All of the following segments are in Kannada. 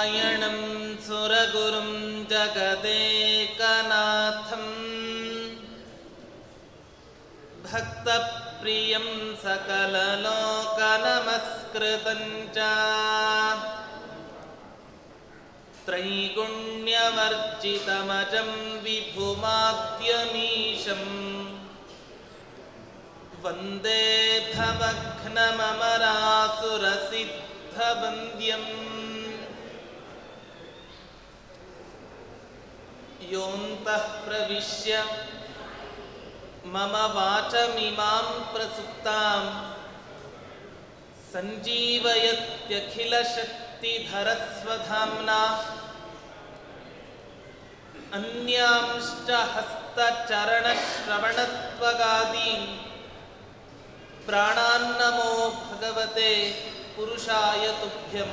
ನಾರಾಯಣಂ ಸುರಗುರುಂ ಜಗದೇಕನಾಥಂ ಭಕ್ತಪ್ರಿಯಂ ಸಕಲಲೋಕನಮಸ್ಕೃತಂ ಚ ತ್ರೈಗುಣ್ಯವರ್ಜಿತಮಜಂ ವಿಭುಮಾದ್ಯಮೀಶಂ ವಂದೇ ಭವಘ್ನಮಮರಾಸುರಸಿದ್ಧವಂದ್ಯಂ ಯೋऽन्तಃ ಪ್ರವಿಶ್ಯ ಮಮ ವಾಚಮಿಮಾಂ ಪ್ರಸುಪ್ತಾಂ ಸಂಜೀವಯತ್ಯಖಿಲಶಕ್ತಿಧರಸ್ವಧಾಮ್ನಾ ಅನ್ಯಾಂಶ್ಚ ಹಸ್ತಚರಣಶ್ರವಣತ್ವಗಾದೀನ್ ಪ್ರಾಣಾನ್ನಮೋ ಭಗವತೆ ಪುರುಷಾಯ ತುಭ್ಯಂ.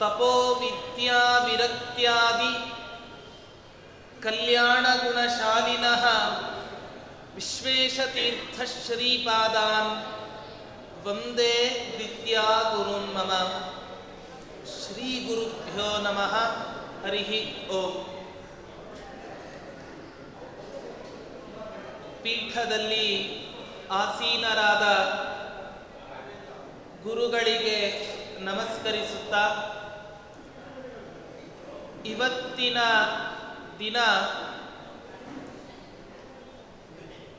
ತಪೋ ವಿದ್ಯಾ ವಿರಕ್ತ್ಯಾದಿ ಕಲ್ಯಾಣಗುಣಶಾಲಿನಃ ವಿಶ್ವೇಶತೀರ್ಥ ಶ್ರೀಪಾದಾನ್ ವಂದೇ ವಿದ್ಯಾಗುರುನ್ ಮಮ. ಶ್ರೀ ಗುರುಭ್ಯೋ ನಮಃ. ಹರಿ ಓಂ. ಪೀಠದಲ್ಲಿ ಆಸೀನರಾದ ಗುರುಗಳಿಗೆ ನಮಸ್ಕರಿಸುತ್ತಾ, ಇವತ್ತಿನ ದಿನ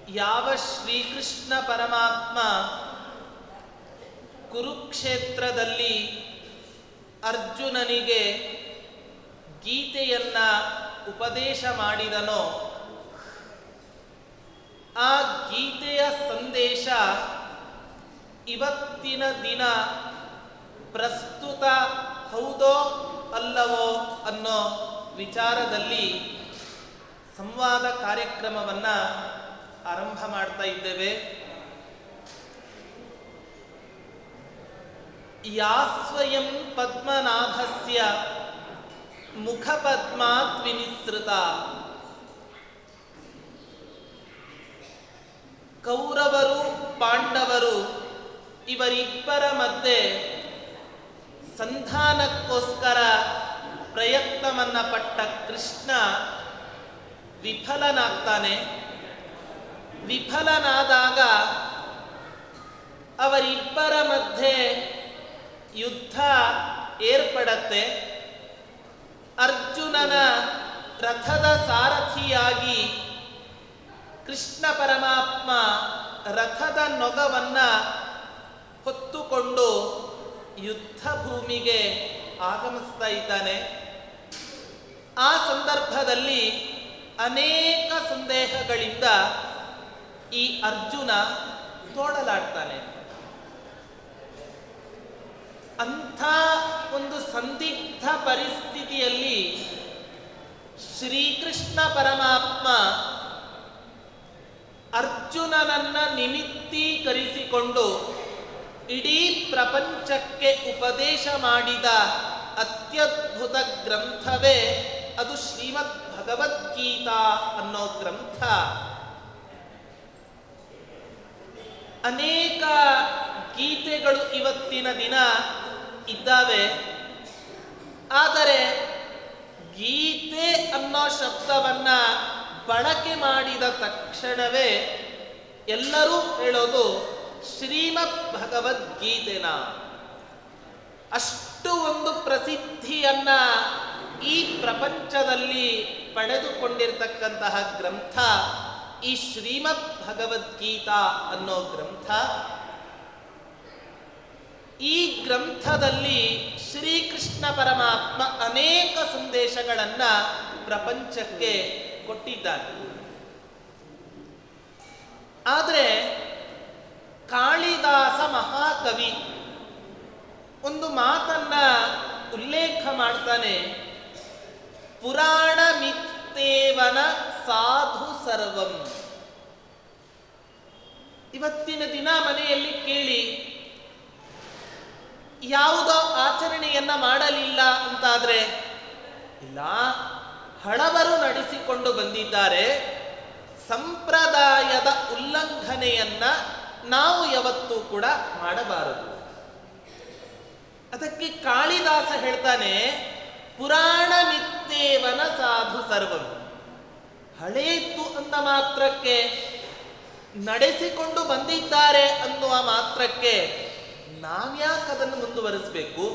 ಯಾವ ಶ್ರೀಕೃಷ್ಣ ಪರಮಾತ್ಮ ಕುರುಕ್ಷೇತ್ರದಲ್ಲಿ ಅರ್ಜುನನಿಗೆ ಗೀತೆಯನ್ನ ಉಪದೇಶ ಮಾಡಿದನೋ, ಆ ಗೀತೆಯ ಸಂದೇಶ ಇವತ್ತಿನ ದಿನ ಪ್ರಸ್ತುತ ಹೌದೋ ಅಲ್ಲವೋ ಅನ್ನೋ ವಿಚಾರದಲ್ಲಿ ಸಂವಾದ ಕಾರ್ಯಕ್ರಮವನ್ನು ಆರಂಭ ಮಾಡ್ತಾ ಇದ್ದೇವೆ. ಯಾ ಸ್ವಯಂ ಪದ್ಮನಾಭಸ್ಯ ಮುಖಪದ್ಮಾತ್ ವಿನಿಸೃತ. ಕೌರವರು ಪಾಂಡವರು ಇವರಿಬ್ಬರ ಮಧ್ಯೆ ಸಂಧಾನಕ್ಕೋಸ್ಕರ ಪ್ರಯತ್ನವನ್ನ ಪಟ್ಟ ಕೃಷ್ಣ ವಿಫಲನಾಗ್ತಾನೆ. ವಿಫಲನಾದಾಗ ಅವರಿಬ್ಬರ ಮಧ್ಯೆ ಯುದ್ಧ ಏರ್ಪಡತ್ತೆ. ಅರ್ಜುನನ ರಥದ ಸಾರಥಿಯಾಗಿ ಕೃಷ್ಣ ಪರಮಾತ್ಮ ರಥದ ನೊಗವನ್ನ ಹೊತ್ತುಕೊಂಡು ಯುದ್ಧ ಭೂಮಿಗೆ ಆಗಮಿಸ್ತಾ ಇದ್ದಾನೆ. ಆ ಸಂದರ್ಭದಲ್ಲಿ ಅನೇಕ ಸಂದೇಹಗಳಿಂದ ಈ ಅರ್ಜುನ ತೋಳಲಾಡ್ತಾನೆ. ಅಂಥ ಒಂದು ಸಂದಿಗ್ಧ ಪರಿಸ್ಥಿತಿಯಲ್ಲಿ ಶ್ರೀಕೃಷ್ಣ ಪರಮಾತ್ಮ ಅರ್ಜುನನನ್ನ ನಿಮಿತ್ತೀಕರಿಸಿಕೊಂಡು ಇಡೀ ಪ್ರಪಂಚಕ್ಕೆ ಉಪದೇಶ ಮಾಡಿದ ಅತ್ಯದ್ಭುತ ಗ್ರಂಥವೇ ಅದು ಶ್ರೀಮದ್ ಭಗವದ್ಗೀತಾ ಅನ್ನೋ ಗ್ರಂಥ. ಅನೇಕ ಗೀತೆಗಳು ಇವತ್ತಿನ ದಿನ ಇದ್ದಾವೆ. ಆದರೆ ಗೀತೆ ಅನ್ನೋ ಶಬ್ದವನ್ನ ಬಳಕೆ ಮಾಡಿದ ತಕ್ಷಣವೇ ಎಲ್ಲರೂ ಹೇಳೋದು ಶ್ರೀಮದ್ ಭಗವದ್ಗೀತೆನ. ಅಷ್ಟು ಒಂದು ಪ್ರಸಿದ್ಧಿಯನ್ನ ಈ ಪ್ರಪಂಚದಲ್ಲಿ ಪಡೆದುಕೊಂಡಿರ್ತಕ್ಕಂತಹ ಗ್ರಂಥ ಈ ಶ್ರೀಮದ್ ಭಗವದ್ಗೀತಾ ಅನ್ನೋ ಗ್ರಂಥ. ಈ ಗ್ರಂಥದಲ್ಲಿ ಶ್ರೀಕೃಷ್ಣ ಪರಮಾತ್ಮ ಅನೇಕ ಸಂದೇಶಗಳನ್ನ ಪ್ರಪಂಚಕ್ಕೆ ಕೊಟ್ಟಿದ್ದಾನೆ. ಆದರೆ ಕಾಳಿದಾಸ ಮಹಾಕವಿ ಒಂದು ಮಾತನ್ನ ಉಲ್ಲೇಖ ಮಾಡ್ತಾನೆ. ಪುರಾಣ ಮಿತ್ತೇವನ ಸಾಧು ಸರ್ವಂ. ಇವತ್ತಿನ ದಿನ ಮನೆಯಲ್ಲಿ ಕೇಳಿ ಯಾವುದೋ ಆಚರಣೆಯನ್ನ ಮಾಡಲಿಲ್ಲ ಅಂತಾದ್ರೆ, ಇಲ್ಲ ಹಳಬರು ನಡೆಸಿಕೊಂಡು ಬಂದಿದ್ದಾರೆ, ಸಂಪ್ರದಾಯದ ಉಲ್ಲಂಘನೆಯನ್ನ ನಾವು ಯಾವತ್ತೂ ಕೂಡ ಮಾಡಬಾರದು. ಅದಕ್ಕೆ ಕಾಳಿದಾಸ ಹೇಳ್ತಾನೆ, ಪುರಾಣ ಮಿತ್ತೇವನ ಸಾಧು ಸರ್ವಂ. ಹಳೆಯಿತ್ತು ಅಂದ ಮಾತ್ರಕ್ಕೆ, ನಡೆಸಿಕೊಂಡು ಬಂದಿದ್ದಾರೆ ಅನ್ನುವ ಮಾತ್ರಕ್ಕೆ ನಾವ್ಯಾಕೆ ಅದನ್ನು ಮುಂದುವರಿಸಬೇಕು?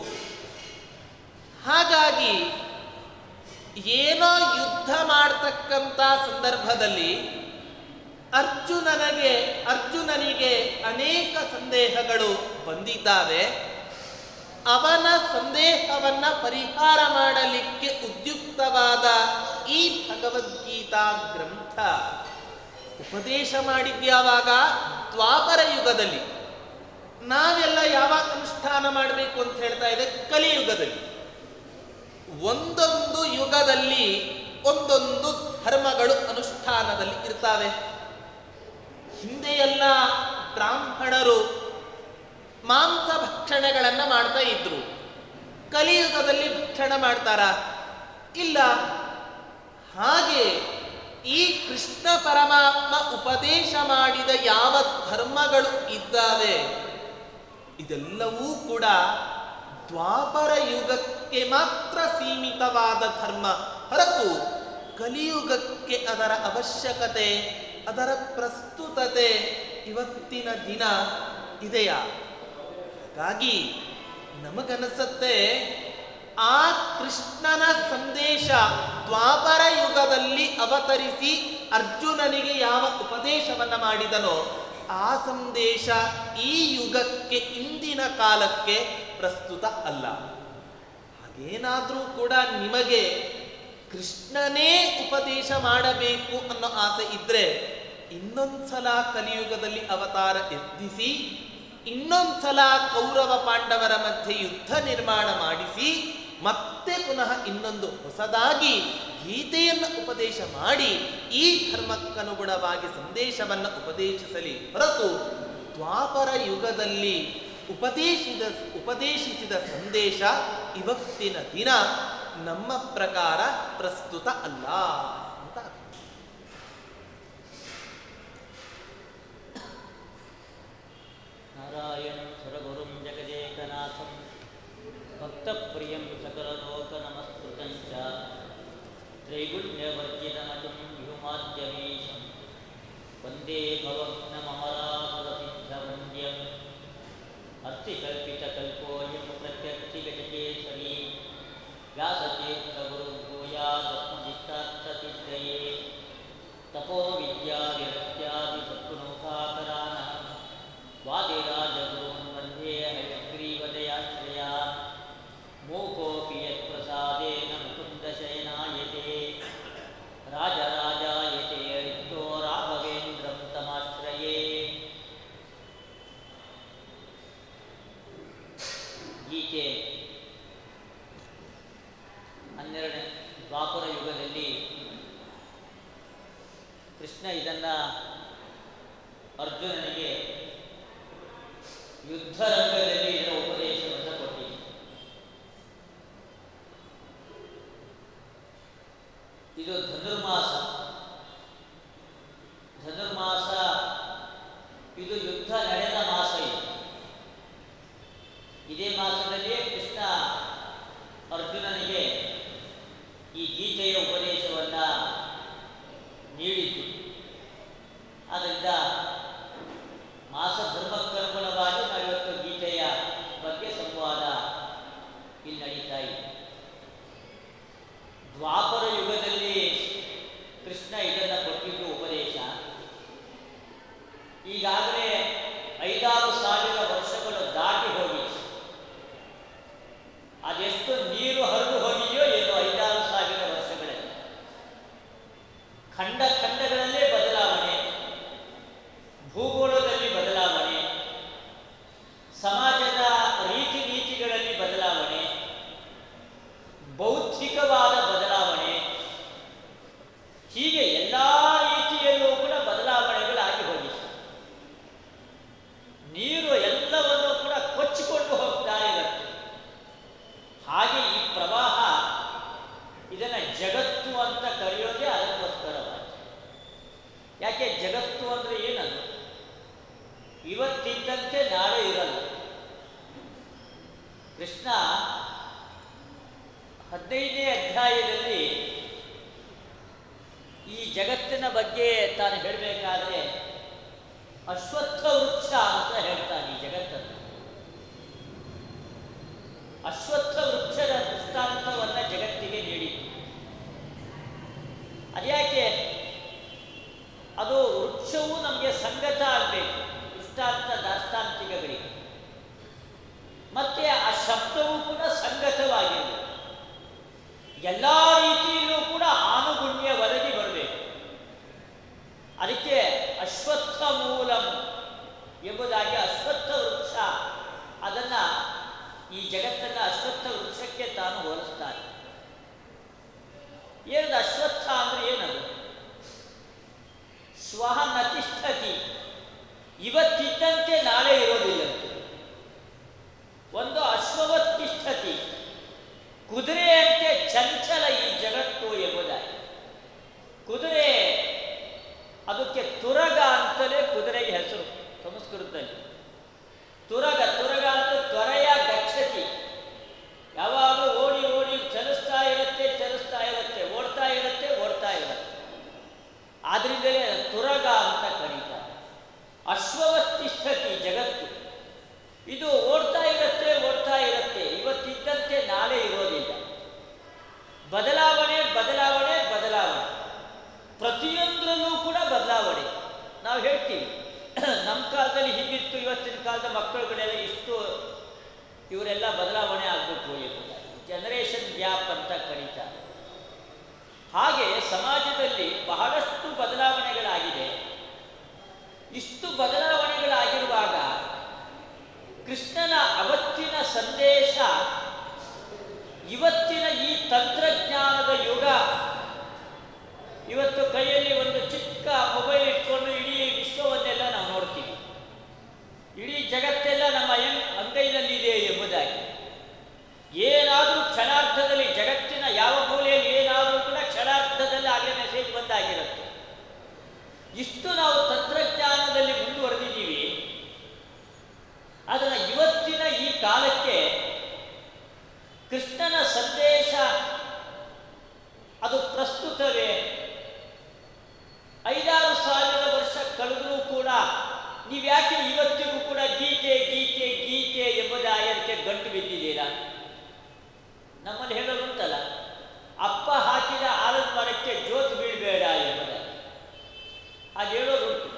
ಹಾಗಾಗಿ ಏನೋ ಯುದ್ಧ ಮಾಡತಕ್ಕಂಥ ಸಂದರ್ಭದಲ್ಲಿ ಅರ್ಜುನನಿಗೆ ಅನೇಕ ಸಂದೇಹಗಳು ಬಂದಿದ್ದಾವೆ. ಅವನ ಸಂದೇಹವನ್ನ ಪರಿಹಾರ ಮಾಡಲಿಕ್ಕೆ ಉದ್ಯುಕ್ತವಾದ ಈ ಭಗವದ್ಗೀತಾ ಗ್ರಂಥ ಉಪದೇಶ ಮಾಡಿದ್ಯಾವಾಗ? ದ್ವಾಪರ ಯುಗದಲ್ಲಿ. ನಾವೆಲ್ಲ ಯಾವಾಗ ಅನುಷ್ಠಾನ ಮಾಡಬೇಕು ಅಂತ ಹೇಳ್ತಾ ಇದೆ? ಕಲಿಯುಗದಲ್ಲಿ. ಒಂದೊಂದು ಯುಗದಲ್ಲಿ ಒಂದೊಂದು ಧರ್ಮಗಳು ಅನುಷ್ಠಾನದಲ್ಲಿ ಇರ್ತಾವೆ. ಹಿಂದೆಯೆಲ್ಲ ಬ್ರಾಹ್ಮಣರು ಮಾಂಸ ಭಕ್ಷಣೆಗಳನ್ನು ಮಾಡ್ತಾ ಇದ್ರು. ಕಲಿಯುಗದಲ್ಲಿ ಭಕ್ಷಣ ಮಾಡ್ತಾರ? ಇಲ್ಲ. ಹಾಗೆ ಈ ಕೃಷ್ಣ ಪರಮಾತ್ಮ ಉಪದೇಶ ಮಾಡಿದ ಯಾವ ಧರ್ಮಗಳು ಇದ್ದಾವೆ ಇದೆಲ್ಲವೂ ಕೂಡ ದ್ವಾಪರ ಯುಗಕ್ಕೆ ಮಾತ್ರ ಸೀಮಿತವಾದ ಧರ್ಮ, ಹೊರತು ಕಲಿಯುಗಕ್ಕೆ ಅದರ ಅವಶ್ಯಕತೆ, ಅದರ ಪ್ರಸ್ತುತತೆ ಇವತ್ತಿನ ದಿನ ಇದೆಯಾ? ಹಾಗಾಗಿ ನಮಗನಿಸುತ್ತೆ ಆ ಕೃಷ್ಣನ ಸಂದೇಶ ದ್ವಾಪರ ಯುಗದಲ್ಲಿ ಅವತರಿಸಿ ಅರ್ಜುನನಿಗೆ ಯಾವ ಉಪದೇಶವನ್ನ ಮಾಡಿದನೋ ಆ ಸಂದೇಶ ಈ ಯುಗಕ್ಕೆ, ಇಂದಿನ ಕಾಲಕ್ಕೆ ಪ್ರಸ್ತುತ ಅಲ್ಲ. ಹಾಗೇನಾದ್ರೂ ಕೂಡ ನಿಮಗೆ ಕೃಷ್ಣನೇ ಉಪದೇಶ ಮಾಡಬೇಕು ಅನ್ನೋ ಆಸೆ ಇದ್ರೆ ಇನ್ನೊಂದ್ಸಲ ಕಲಿಯುಗದಲ್ಲಿ ಅವತಾರ ಎತ್ತಿಸಿ, ಇನ್ನೊಂದ್ಸಲ ಕೌರವ ಪಾಂಡವರ ಮಧ್ಯೆ ಯುದ್ಧ ನಿರ್ಮಾಣ ಮಾಡಿಸಿ, ಮತ್ತೆ ಪುನಃ ಇನ್ನೊಂದು ಹೊಸದಾಗಿ ಗೀತೆಯನ್ನು ಉಪದೇಶ ಮಾಡಿ ಈ ಧರ್ಮಕ್ಕನುಗುಣವಾಗಿ ಸಂದೇಶವನ್ನು ಉಪದೇಶಿಸಲಿ ಹೊರತು ದ್ವಾಪರ ಯುಗದಲ್ಲಿ ಉಪದೇಶಿಸಿದ ಸಂದೇಶ ಇವತ್ತಿನ ದಿನ ನಮ್ಮ ಪ್ರಕಾರ ಪ್ರಸ್ತುತ ಅಲ್ಲ ಅಂತ. ನಾರಾಯಣಂ ಸುರಗುರುಂ ಜಗದೇಕನಾಥಂ ಭಕ್ತಪ್ರಿಯಂ ಸಕಲಲೋಕ ನಮಸ್ಕೃತಂ ಚ ತ್ರೈಗುಣ್ಯವರ್ಜಿತಮಜಂ ವ್ಯೂಮಾದ್ಯಮೀಶಂ ವಂದೇ ಭವಘ್ನಮರಾಸುರಸಿದ್ಧವಂದ್ಯಂ ಅರ್ಥಿಕಲ್ಪಿತಕಲ್ಪೋಯಂ ಪ್ರತ್ಯರ್ಥಿಗಜಕೇಸರಿ ವ್ಯಾಸತೀರ್ಥಗುರುರ್ಭೂಯಾದಸ್ಮದಿಷ್ಟಾರ್ಥಸಿದ್ಧಯೇ ತಪೋ ವಿದ್ಯಾವಿರಕ್ತ್ಯಾದಿ ಸದ್ಗುಣೋಪಾಕರಾನಃ ವಾದಿರಾಜಗುರುನ್ ವಂದೇ ಹಯಗ್ರೀವದಯಾಶ್ರಯ ಮೂಕೋಪಿ ಯತ್ಪ್ರಸಾದೇನ ಮುಕುಂದಶಯನಾಯತೆ ರಾಜರಾಜಾಯತೆ ರಿಕ್ತೋ ರಾಘವೇಂದ್ರಂ ತಮಾಶ್ರಯೇ. ಗೀತೆ 12ನೇ ದ್ವಾಪರ ಯುಗದಲ್ಲಿ ಕೃಷ್ಣ ಇದನ್ನ ಅರ್ಜುನನಿಗೆ ಯುದ್ಧ ರಂಗದಲ್ಲಿ ಇದರ ಉಪದೇಶವನ್ನು ಕೊಟ್ಟಿದೆ. ಇದು ಧನುರ್ಮಾಸ. ಇದು ಯುದ್ಧ ನಡೆದ ಮಾಸ. ಇದೇ ಮಾಸದಲ್ಲಿಯೇ ಕೃಷ್ಣ ಅರ್ಜುನನಿಗೆ ಈ ಗೀತೆಯ ಉಪದೇಶವನ್ನ ನೀಡಿದ್ದು. ಆದ್ದರಿಂದ ಮಾಸ ಧರ್ಮಕ್ಕನುಗುಣವಾಗಿ ನಾವಿವತ್ತು ಗೀತೆಯ ಬಗ್ಗೆ ಸಂವಾದ ಇಲ್ಲಿ ನಡೀತಾ ಇದೆ. ದ್ವಾಪರ ಯುಗದಲ್ಲಿ ಕೃಷ್ಣ ಇದನ್ನು ಕೊಟ್ಟಿದ್ದು ಉಪದೇಶ. ಈಗಾಗಲೇ 5,000 ವರ್ಷಗಳು ದಾಟಿ ಹೋಗಿ ಅದೆಷ್ಟು ನೀರು ಹರಿದು ಹೋಗಿದೆಯೋ ಏನು 5,000 ವರ್ಷಗಳಲ್ಲಿ. ಖಂಡಗಳಲ್ಲೇ ಬದಲಾವಣೆ, ಭೂಗೋಳದಲ್ಲಿ ಬದಲಾವಣೆ, ಸಮಾಜದ ರೀತಿ ನೀತಿಗಳಲ್ಲಿ ಬದಲಾವಣೆ, ಬೌದ್ಧಿಕವಾದ ಬದಲಾವಣೆ, ಹೀಗೆ ಎಲ್ಲ ರೀತಿಯಲ್ಲೂ ಕೂಡ ಬದಲಾವಣೆಗಳಾಗಿ ಹೋಗಿದೆ. ನೀರು ಎಲ್ಲವನ್ನೂ ಕೂಡ ಕೊಚ್ಚಿಕೊಂಡು ಹೋಗ್ತಾ ಇರುತ್ತೆ. ಹಾಗೆ 15ನೇ ಅಧ್ಯಾಯದಲ್ಲಿ ಈ ಜಗತ್ತಿನ ಬಗ್ಗೆ ತಾನು ಹೇಳಬೇಕಾದ್ರೆ ಅಶ್ವತ್ಥ ವೃಕ್ಷ ಅಂತ ಹೇಳ್ತಾನೆ ಈ ಜಗತ್ತನ್ನು. ಅಶ್ವತ್ಥ ವೃಕ್ಷದ ದೃಷ್ಟಾಂತವನ್ನು ಜಗತ್ತಿಗೆ ನೀಡಿತು. ಅದ್ಯಾಕೆ? ಅದು ವೃಕ್ಷವು ನಮಗೆ ಸಂಗತ ಆಗಬೇಕು, ದೃಷ್ಟಾಂತ ದಾಷ್ಟಾಂತಿಕಗಳಿಗೆ. ಮತ್ತೆ ಆ ಶಬ್ದವೂ ಕೂಡ ಸಂಗತವಾಗಿರಬೇಕು, ಎಲ್ಲ ರೀತಿಯಲ್ಲೂ ಕೂಡ ಆನುಗುಣ್ಯ ಒದಗಿ ಬರಬೇಕು. ಅದಕ್ಕೆ ಅಶ್ವತ್ಥ ಮೂಲಂ ಎಂಬುದಾಗಿ ಅಶ್ವತ್ಥ ವೃಕ್ಷ, ಅದನ್ನು ಈ ಜಗತ್ತನ್ನು ಅಶ್ವತ್ಥ ವೃಕ್ಷಕ್ಕೆ ತಾನು ಹೋಲಿಸ್ತಾನೆ. ಏನದು ಅಶ್ವತ್ಥ ಅಂದರೆ ಏನದು? ಸ್ವಹ ನತಿಷ್ಠತಿ, ಇವತ್ತಿದ್ದಂತೆ ನಾಳೆ ಇರೋದಿಲ್ಲಂತೆ. ಒಂದು ಅಶ್ವವತ್ತಿಷ್ಠತಿ, ಕುದುರೆಯಂತೆ ಚಂಚಲ ಈ ಜಗತ್ತು ಎಂಬುದಾಗಿ. ಕುದುರೆ, ಅದಕ್ಕೆ ತುರಗ ಅಂತಲೇ ಕುದುರೆಗೆ ಹೆಸರು ಸಂಸ್ಕೃತದಲ್ಲಿ. ತುರಗ ಅಂತ ತ್ವರೆಯ ಗಚ್ಚತಿ, ಯಾವಾಗಲೂ ಓಡಿ ಓಡಿ ಚಲಿಸ್ತಾ ಇರುತ್ತೆ, ಓಡ್ತಾ ಇರುತ್ತೆ. ಆದ್ರಿಂದಲೇ ತುರಗ ಅಂತ ಕರೀತಾರೆ. ಅಶ್ವವತ್ತಿಷ್ಠತಿ ಜಗತ್ತು, ಇದು ಓಡ್ತಾ ಇರುತ್ತೆ, ಇವತ್ತಿದ್ದಂತೆ ನಾಳೆ ಇರೋದಿಲ್ಲ. ಬದಲಾವಣೆ, ಪ್ರತಿಯೊಂದರಲ್ಲೂ ಕೂಡ ಬದಲಾವಣೆ. ನಾವು ಹೇಳ್ತೀವಿ ನಮ್ಮ ಕಾಲದಲ್ಲಿ ಹೀಗಿತ್ತು, ಇವತ್ತಿನ ಕಾಲದ ಮಕ್ಕಳುಗಳೆಲ್ಲ ಇಷ್ಟು, ಇವರೆಲ್ಲ ಬದಲಾವಣೆ ಆಗಬೇಕು ಎಂಬುದಾಗಿ ಜನರೇಷನ್ ಗ್ಯಾಪ್ ಅಂತ ಕರೀತಾರೆ. ಹಾಗೆ ಸಮಾಜದಲ್ಲಿ ಬಹಳಷ್ಟು ಬದಲಾವಣೆಗಳಾಗಿದೆ. ಇಷ್ಟು ಬದಲಾವಣೆಗಳಾಗಿರುವಾಗ ಕೃಷ್ಣನ ಅವತ್ತಿನ ಸಂದೇಶ ಇವತ್ತಿನ ಈ ತಂತ್ರಜ್ಞಾನದ ಯುಗ, ಇವತ್ತು ಕೈಯಲ್ಲಿ ಒಂದು ಚಿಕ್ಕ ಮೊಬೈಲ್ ಇಟ್ಕೊಂಡು ಇಡೀ ವಿಶ್ವವನ್ನೆಲ್ಲ ನಾವು ನೋಡ್ತೀವಿ. ಇಡೀ ಜಗತ್ತೆಲ್ಲ ನಮ್ಮ ಅಂಗೈನಲ್ಲಿದೆ ಎಂಬುದಾಗಿ. ಏನಾದರೂ ಕ್ಷಣಾರ್ಧದಲ್ಲಿ, ಜಗತ್ತಿನ ಯಾವ ಮೂಲೆಯಲ್ಲಿ ಏನಾದರೂ ಕೂಡ ಕ್ಷಣಾರ್ಧದಲ್ಲಿ ಆಗಲೇ ಮೆಸೇಜ್ ಬಂದಾಗಿರುತ್ತೆ. ಇಷ್ಟು ನಾವು ತಂತ್ರಜ್ಞಾನದಲ್ಲಿ ಮುಂದುವರೆದಿದ್ದೀವಿ. ಅದನ್ನು ಇವತ್ತಿನ ಈ ಕಾಲಕ್ಕೆ ಕೃಷ್ಣನ ಸಂದೇಶ ಅದು ಪ್ರಸ್ತುತವೇ? 5-6 ಸಾವಿರ ವರ್ಷ ಕಳೆದರೂ ಕೂಡ ನೀವ್ಯಾಕೆ ಇವತ್ತಿಗೂ ಕೂಡ ಗೀತೆ ಎಂಬುದಾಯಕ್ಕೆ ಗಂಟು ಬಿದ್ದಿದ್ದೀರಾ? ನಮ್ಮಲ್ಲಿ ಹೇಳೋದುಂಟಲ್ಲ, ಅಪ್ಪ ಹಾಕಿದ ಆಲದ ಮರಕ್ಕೆ ಜೋತು ಬೀಳಬೇಡ ಎಂಬುದಾಗಿ. ಹಾಗೆ ಹೇಳೋದುಂಟು.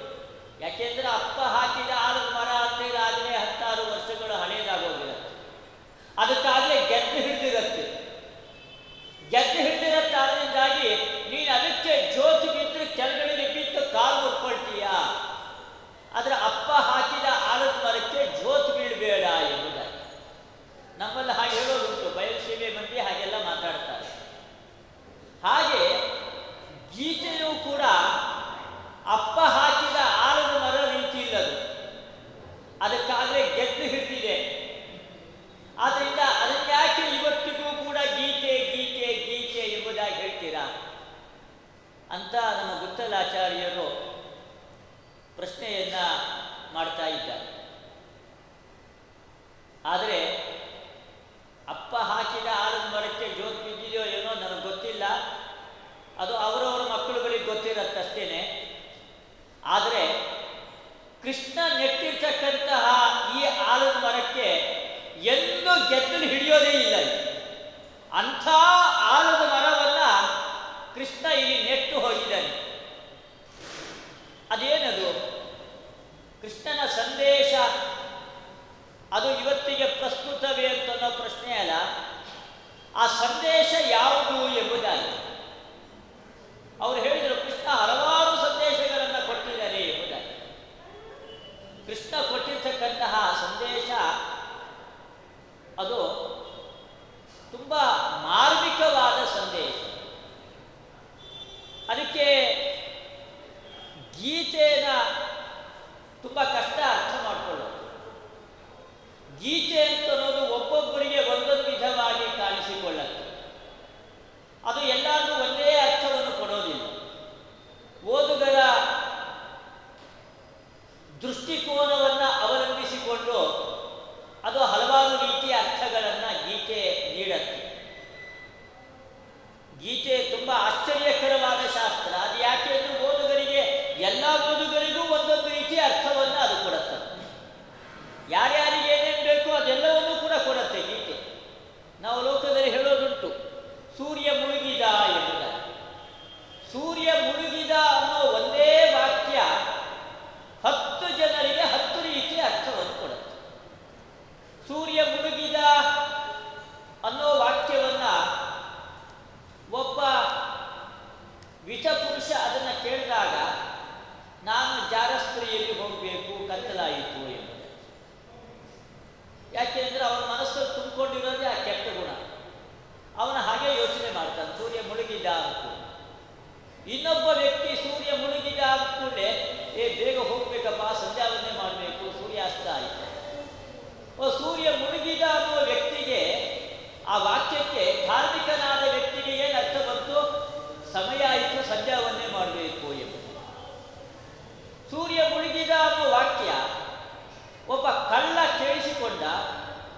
ಯಾಕೆಂದ್ರೆ ಅಪ್ಪ ಹಾಕಿದ ಆಲದ ಮರ ಅಂತೇಳಾಗಲೇ 10-6 ವರ್ಷಗಳು ಹಳೇದಾಗೋಗಿರುತ್ತೆ. ಅದಕ್ಕಾಗಲೇ ಗೆದ್ದು ಹಿಡಿದಿರುತ್ತೆ. ಆದ್ರಿಂದಾಗಿ ನೀನು ಅದಕ್ಕೆ ಜೋತು ಬಿದ್ದು ಕೆಳಗಡೆ ಬಿದ್ದು ಕಾಲು ಮುಟ್ಕೊಳ್ತೀಯ. ಆದರೆ ಅಪ್ಪ ಹಾಕಿದ ಆಲದ ಮರಕ್ಕೆ ಜೋತು ಬೀಳಬೇಡ ಎಂಬುದಾಗಿ ನಮ್ಮಲ್ಲಿ ಹಾಗೆ ಹೇಳೋದುಂಟು. ಬಯಲುಸೀಮೆ ಮಂದಿ ಹಾಗೆಲ್ಲ ಮಾತಾಡ್ತಾರೆ. ಹಾಗೆ ಗೀತೆಯೂ ಕೂಡ ಅಪ್ಪ ಹಾಕಿದ ಆಲದ ಮರ ರೀತಿ ಇಲ್ಲದು, ಅದಕ್ಕಾಗಲೇ ಗೆದ್ದು ಹಿಡಿದಿದೆ. ಆದ್ದರಿಂದ ಅದನ್ಯಾಕೆ ಇವತ್ತಿಗೂ ಕೂಡ ಗೀತೆ ಎಂಬುದಾಗಿ ಹೇಳ್ತೀರಾ ಅಂತ ನಮ್ಮ ಗುತ್ತಲಾಚಾರ್ಯರು ಪ್ರಶ್ನೆಯನ್ನ ಮಾಡ್ತಾ ಇದ್ದಾರೆ. ಆದರೆ ಅಪ್ಪ ಹಾಕಿದ ಆಲದ ಮರಕ್ಕೆ ಜೋತು ಬಿದ್ದಿದೆಯೋ ಏನೋ ನನಗೆ ಗೊತ್ತಿಲ್ಲ, ಅದು ಅವರವರ ಮಕ್ಕಳುಗಳಿಗೆ ಗೊತ್ತಿರತ್ತಷ್ಟೇನೆ. ಆದರೆ ಕೃಷ್ಣ ನೆಟ್ಟಿರ್ತಕ್ಕಂತಹ ಈ ಆಲದ ಮರಕ್ಕೆ ಎಂದು ಗೆದ್ದಲು ಹಿಡಿಯೋದೇ ಇಲ್ಲ. ಅಂಥ ಆಲದ ಮರವನ್ನ ಕೃಷ್ಣ ಇಲ್ಲಿ ನೆಟ್ಟು ಹೋಗಿದ್ದಾನೆ. ಅದೇನದು? ಕೃಷ್ಣನ ಸಂದೇಶ ಅದು ಇವತ್ತಿಗೆ ಪ್ರಸ್ತುತವೇ ಅಂತ ಅನ್ನೋ ಪ್ರಶ್ನೆ ಅಲ್ಲ, ಆ ಸಂದೇಶ ಯಾವುದು ಎಂಬುದಾಗಿ. ಅವರು ಹೇಳಿದರು, ಕೃಷ್ಣ ಹಲವಾರು ಸಂದೇಶಗಳನ್ನು ಕೊಟ್ಟಿದ್ದಾರೆ ಎಂಬುದಾಗಿ. ಕೃಷ್ಣ ಕೊಟ್ಟಿರ್ತಕ್ಕಂತಹ ಸಂದೇಶ ಅದು ತುಂಬ ಮಾರ್ಮಿಕವಾದ ಸಂದೇಶ. ಅದಕ್ಕೆ ಗೀತೆನ ತುಂಬ ಕಷ್ಟ ಅರ್ಥ ಮಾಡಿಕೊಳ್ಳೋದು. ಗೀತೆ ಅಂತ ಅನ್ನೋದು ಒಬ್ಬೊಬ್ಬರಿಗೆ ಒಂದೊಂದು ವಿಧವಾಗಿ ಕಾಣಿಸಿಕೊಳ್ಳುತ್ತೆ. ವಾಕ್ಯಕ್ಕೆ ಧಾರ್ಮಿಕನಾದ ವ್ಯಕ್ತಿಗೆ ಏನು ಅರ್ಥ ಬಂತು? ಸಮಯ ಆಯಿತು, ಸಂಧ್ಯಾವನ್ನೇ ಮಾಡಬೇಕು ಎಂದು. ಸೂರ್ಯ ಮುಳುಗಿದ ಅನ್ನೋ ವಾಕ್ಯ ಒಬ್ಬ ಕಳ್ಳ ಕೇಳಿಸಿಕೊಂಡ,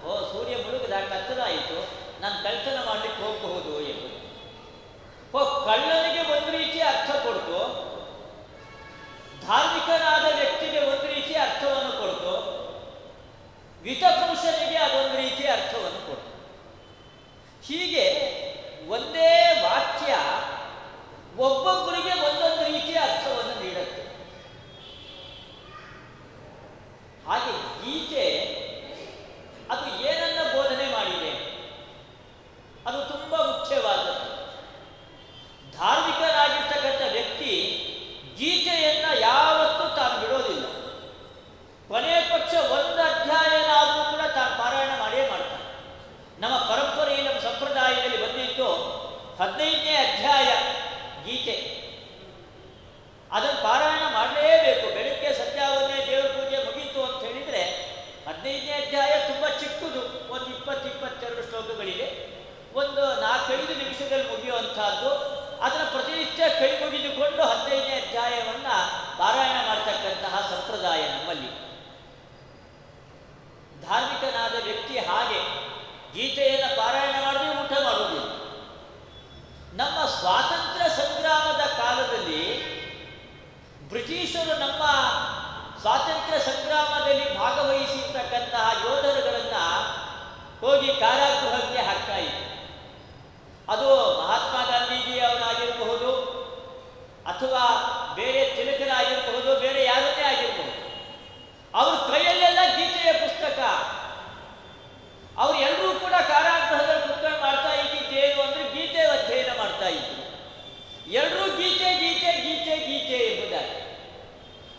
ಓ ಸೂರ್ಯ ಮುಳುಗಿದ, ಕತ್ತಲಾಯಿತು, ನಾನು ಕಳ್ತನ ಮಾಡಲಿಕ್ಕೆ ಹೋಗಬಹುದು ಎಂಬುದು. ಓ ಕಳ್ಳನಿಗೆ ಒಂದು ರೀತಿಯ ಅರ್ಥ ಕೊಡ್ತು, ಧಾರ್ಮಿಕನಾದ ವ್ಯಕ್ತಿಗೆ ಒಂದು ರೀತಿಯ ಅರ್ಥವನ್ನು ಕೊಡ್ತು, ವಿತಪುರುಷನಿಗೆ ಅದೊಂದು ರೀತಿಯ ಅರ್ಥವನ್ನು ಕೊಡ್ತು. ಹೀಗೆ ಒಂದೇ ವಾಕ್ಯ ಒಬ್ಬೊಬ್ಬರಿಗೆ ಒಂದೊಂದು ರೀತಿಯ ಅರ್ಥವನ್ನು ನೀಡುತ್ತೆ. ಹಾಗೆ ಗೀತೆ ಅದು ಏನನ್ನ ಬೋಧನೆ ಮಾಡಿದೆ? ಅದು ತುಂಬಾ ಮುಖ್ಯವಾದದ್ದು. ಧಾರ್ಮಿಕನಾಗಿರ್ತಕ್ಕಂಥ ವ್ಯಕ್ತಿ ಗೀತೆಯನ್ನ ಯಾವತ್ತೂ ತಾನು ಬಿಡೋದಿಲ್ಲ. ಕೊನೆಯ ಪಕ್ಷ ಒಂದು ಅಧ್ಯಾಯನಾದರೂ ಕೂಡ ತಾನು ಪಾರಾಯಣ ಮಾಡೇ ಮಾಡ್ತಾನೆ. ನಮ್ಮ ಪರಂಪರೆ, ನಮ್ಮ ಸಂಪ್ರದಾಯದಲ್ಲಿ ಬಂದಿದ್ದು 15ನೇ ಅಧ್ಯಾಯ ಗೀತೆ. ಅದನ್ನು ಪಾರಾಯಣ ಮಾಡಲೇಬೇಕು. ಬೆಳಗ್ಗೆ ಸಂಧ್ಯಾವನ್ನೇ ದೇವರ ಪೂಜೆ ಮುಗೀತು ಅಂತ ಹೇಳಿದರೆ 15ನೇ ಅಧ್ಯಾಯ ತುಂಬ ಚಿಕ್ಕದು, ಒಂದು 20-22 ಶ್ಲೋಕಗಳಿದೆ. ಒಂದು 4-5 ನಿಮಿಷದಲ್ಲಿ ಮುಗಿಯುವಂತಹದ್ದು. ಅದನ್ನು ಪ್ರತಿನಿತ್ಯ ಕೈ ಮುಗಿದುಕೊಂಡು 15ನೇ ಅಧ್ಯಾಯವನ್ನು ಪಾರಾಯಣ ಮಾಡ್ತಕ್ಕಂತಹ ಸಂಪ್ರದಾಯ ನಮ್ಮಲ್ಲಿ. ಧಾರ್ಮಿಕನಾದ ವ್ಯಕ್ತಿ ಹಾಗೆ ಗೀತೆಯನ್ನು ಪಾರಾಯಣ ಮಾಡದೆ ಊಟ ಮಾಡುವುದಿಲ್ಲ. ನಮ್ಮ ಸ್ವಾತಂತ್ರ್ಯ ಸಂಗ್ರಾಮದ ಕಾಲದಲ್ಲಿ ಬ್ರಿಟಿಷರು ನಮ್ಮ ಸ್ವಾತಂತ್ರ್ಯ ಸಂಗ್ರಾಮದಲ್ಲಿ ಭಾಗವಹಿಸಿರ್ತಕ್ಕಂತಹ ಯೋಧರುಗಳನ್ನು ಹೋಗಿ ಕಾರಾಗೃಹಕ್ಕೆ ಹಾಕ್ತಾ ಇತ್ತು. ಅದು ಮಹಾತ್ಮ ಗಾಂಧೀಜಿ ಅವರಾಗಿರಬಹುದು, ಅಥವಾ ಬೇರೆ ತಿಲಕರಾಗಿರಬಹುದು, ಬೇರೆ ಯಾರನ್ನೇ ಆಗಿರಬಹುದು. ಅವ್ರ ಕೈಯಲ್ಲೆಲ್ಲ ಗೀತೆಯ ಪುಸ್ತಕ. ಅವರೆಲ್ಲರೂ ಕೂಡ ಕಾರಾಗೃಹದಲ್ಲಿ ಕುತ್ಕೊಂಡು ಮಾಡ್ತಾ ಇದ್ದಿದ್ದೇನು ಅಂದರೆ ಗೀತೆ ಅಧ್ಯಯನ ಮಾಡ್ತಾ ಇದ್ರು. ಎಲ್ಲರೂ ಗೀತೆ ಗೀತೆ ಗೀತೆ ಗೀತೆ ಎಂಬುದಾಗಿ.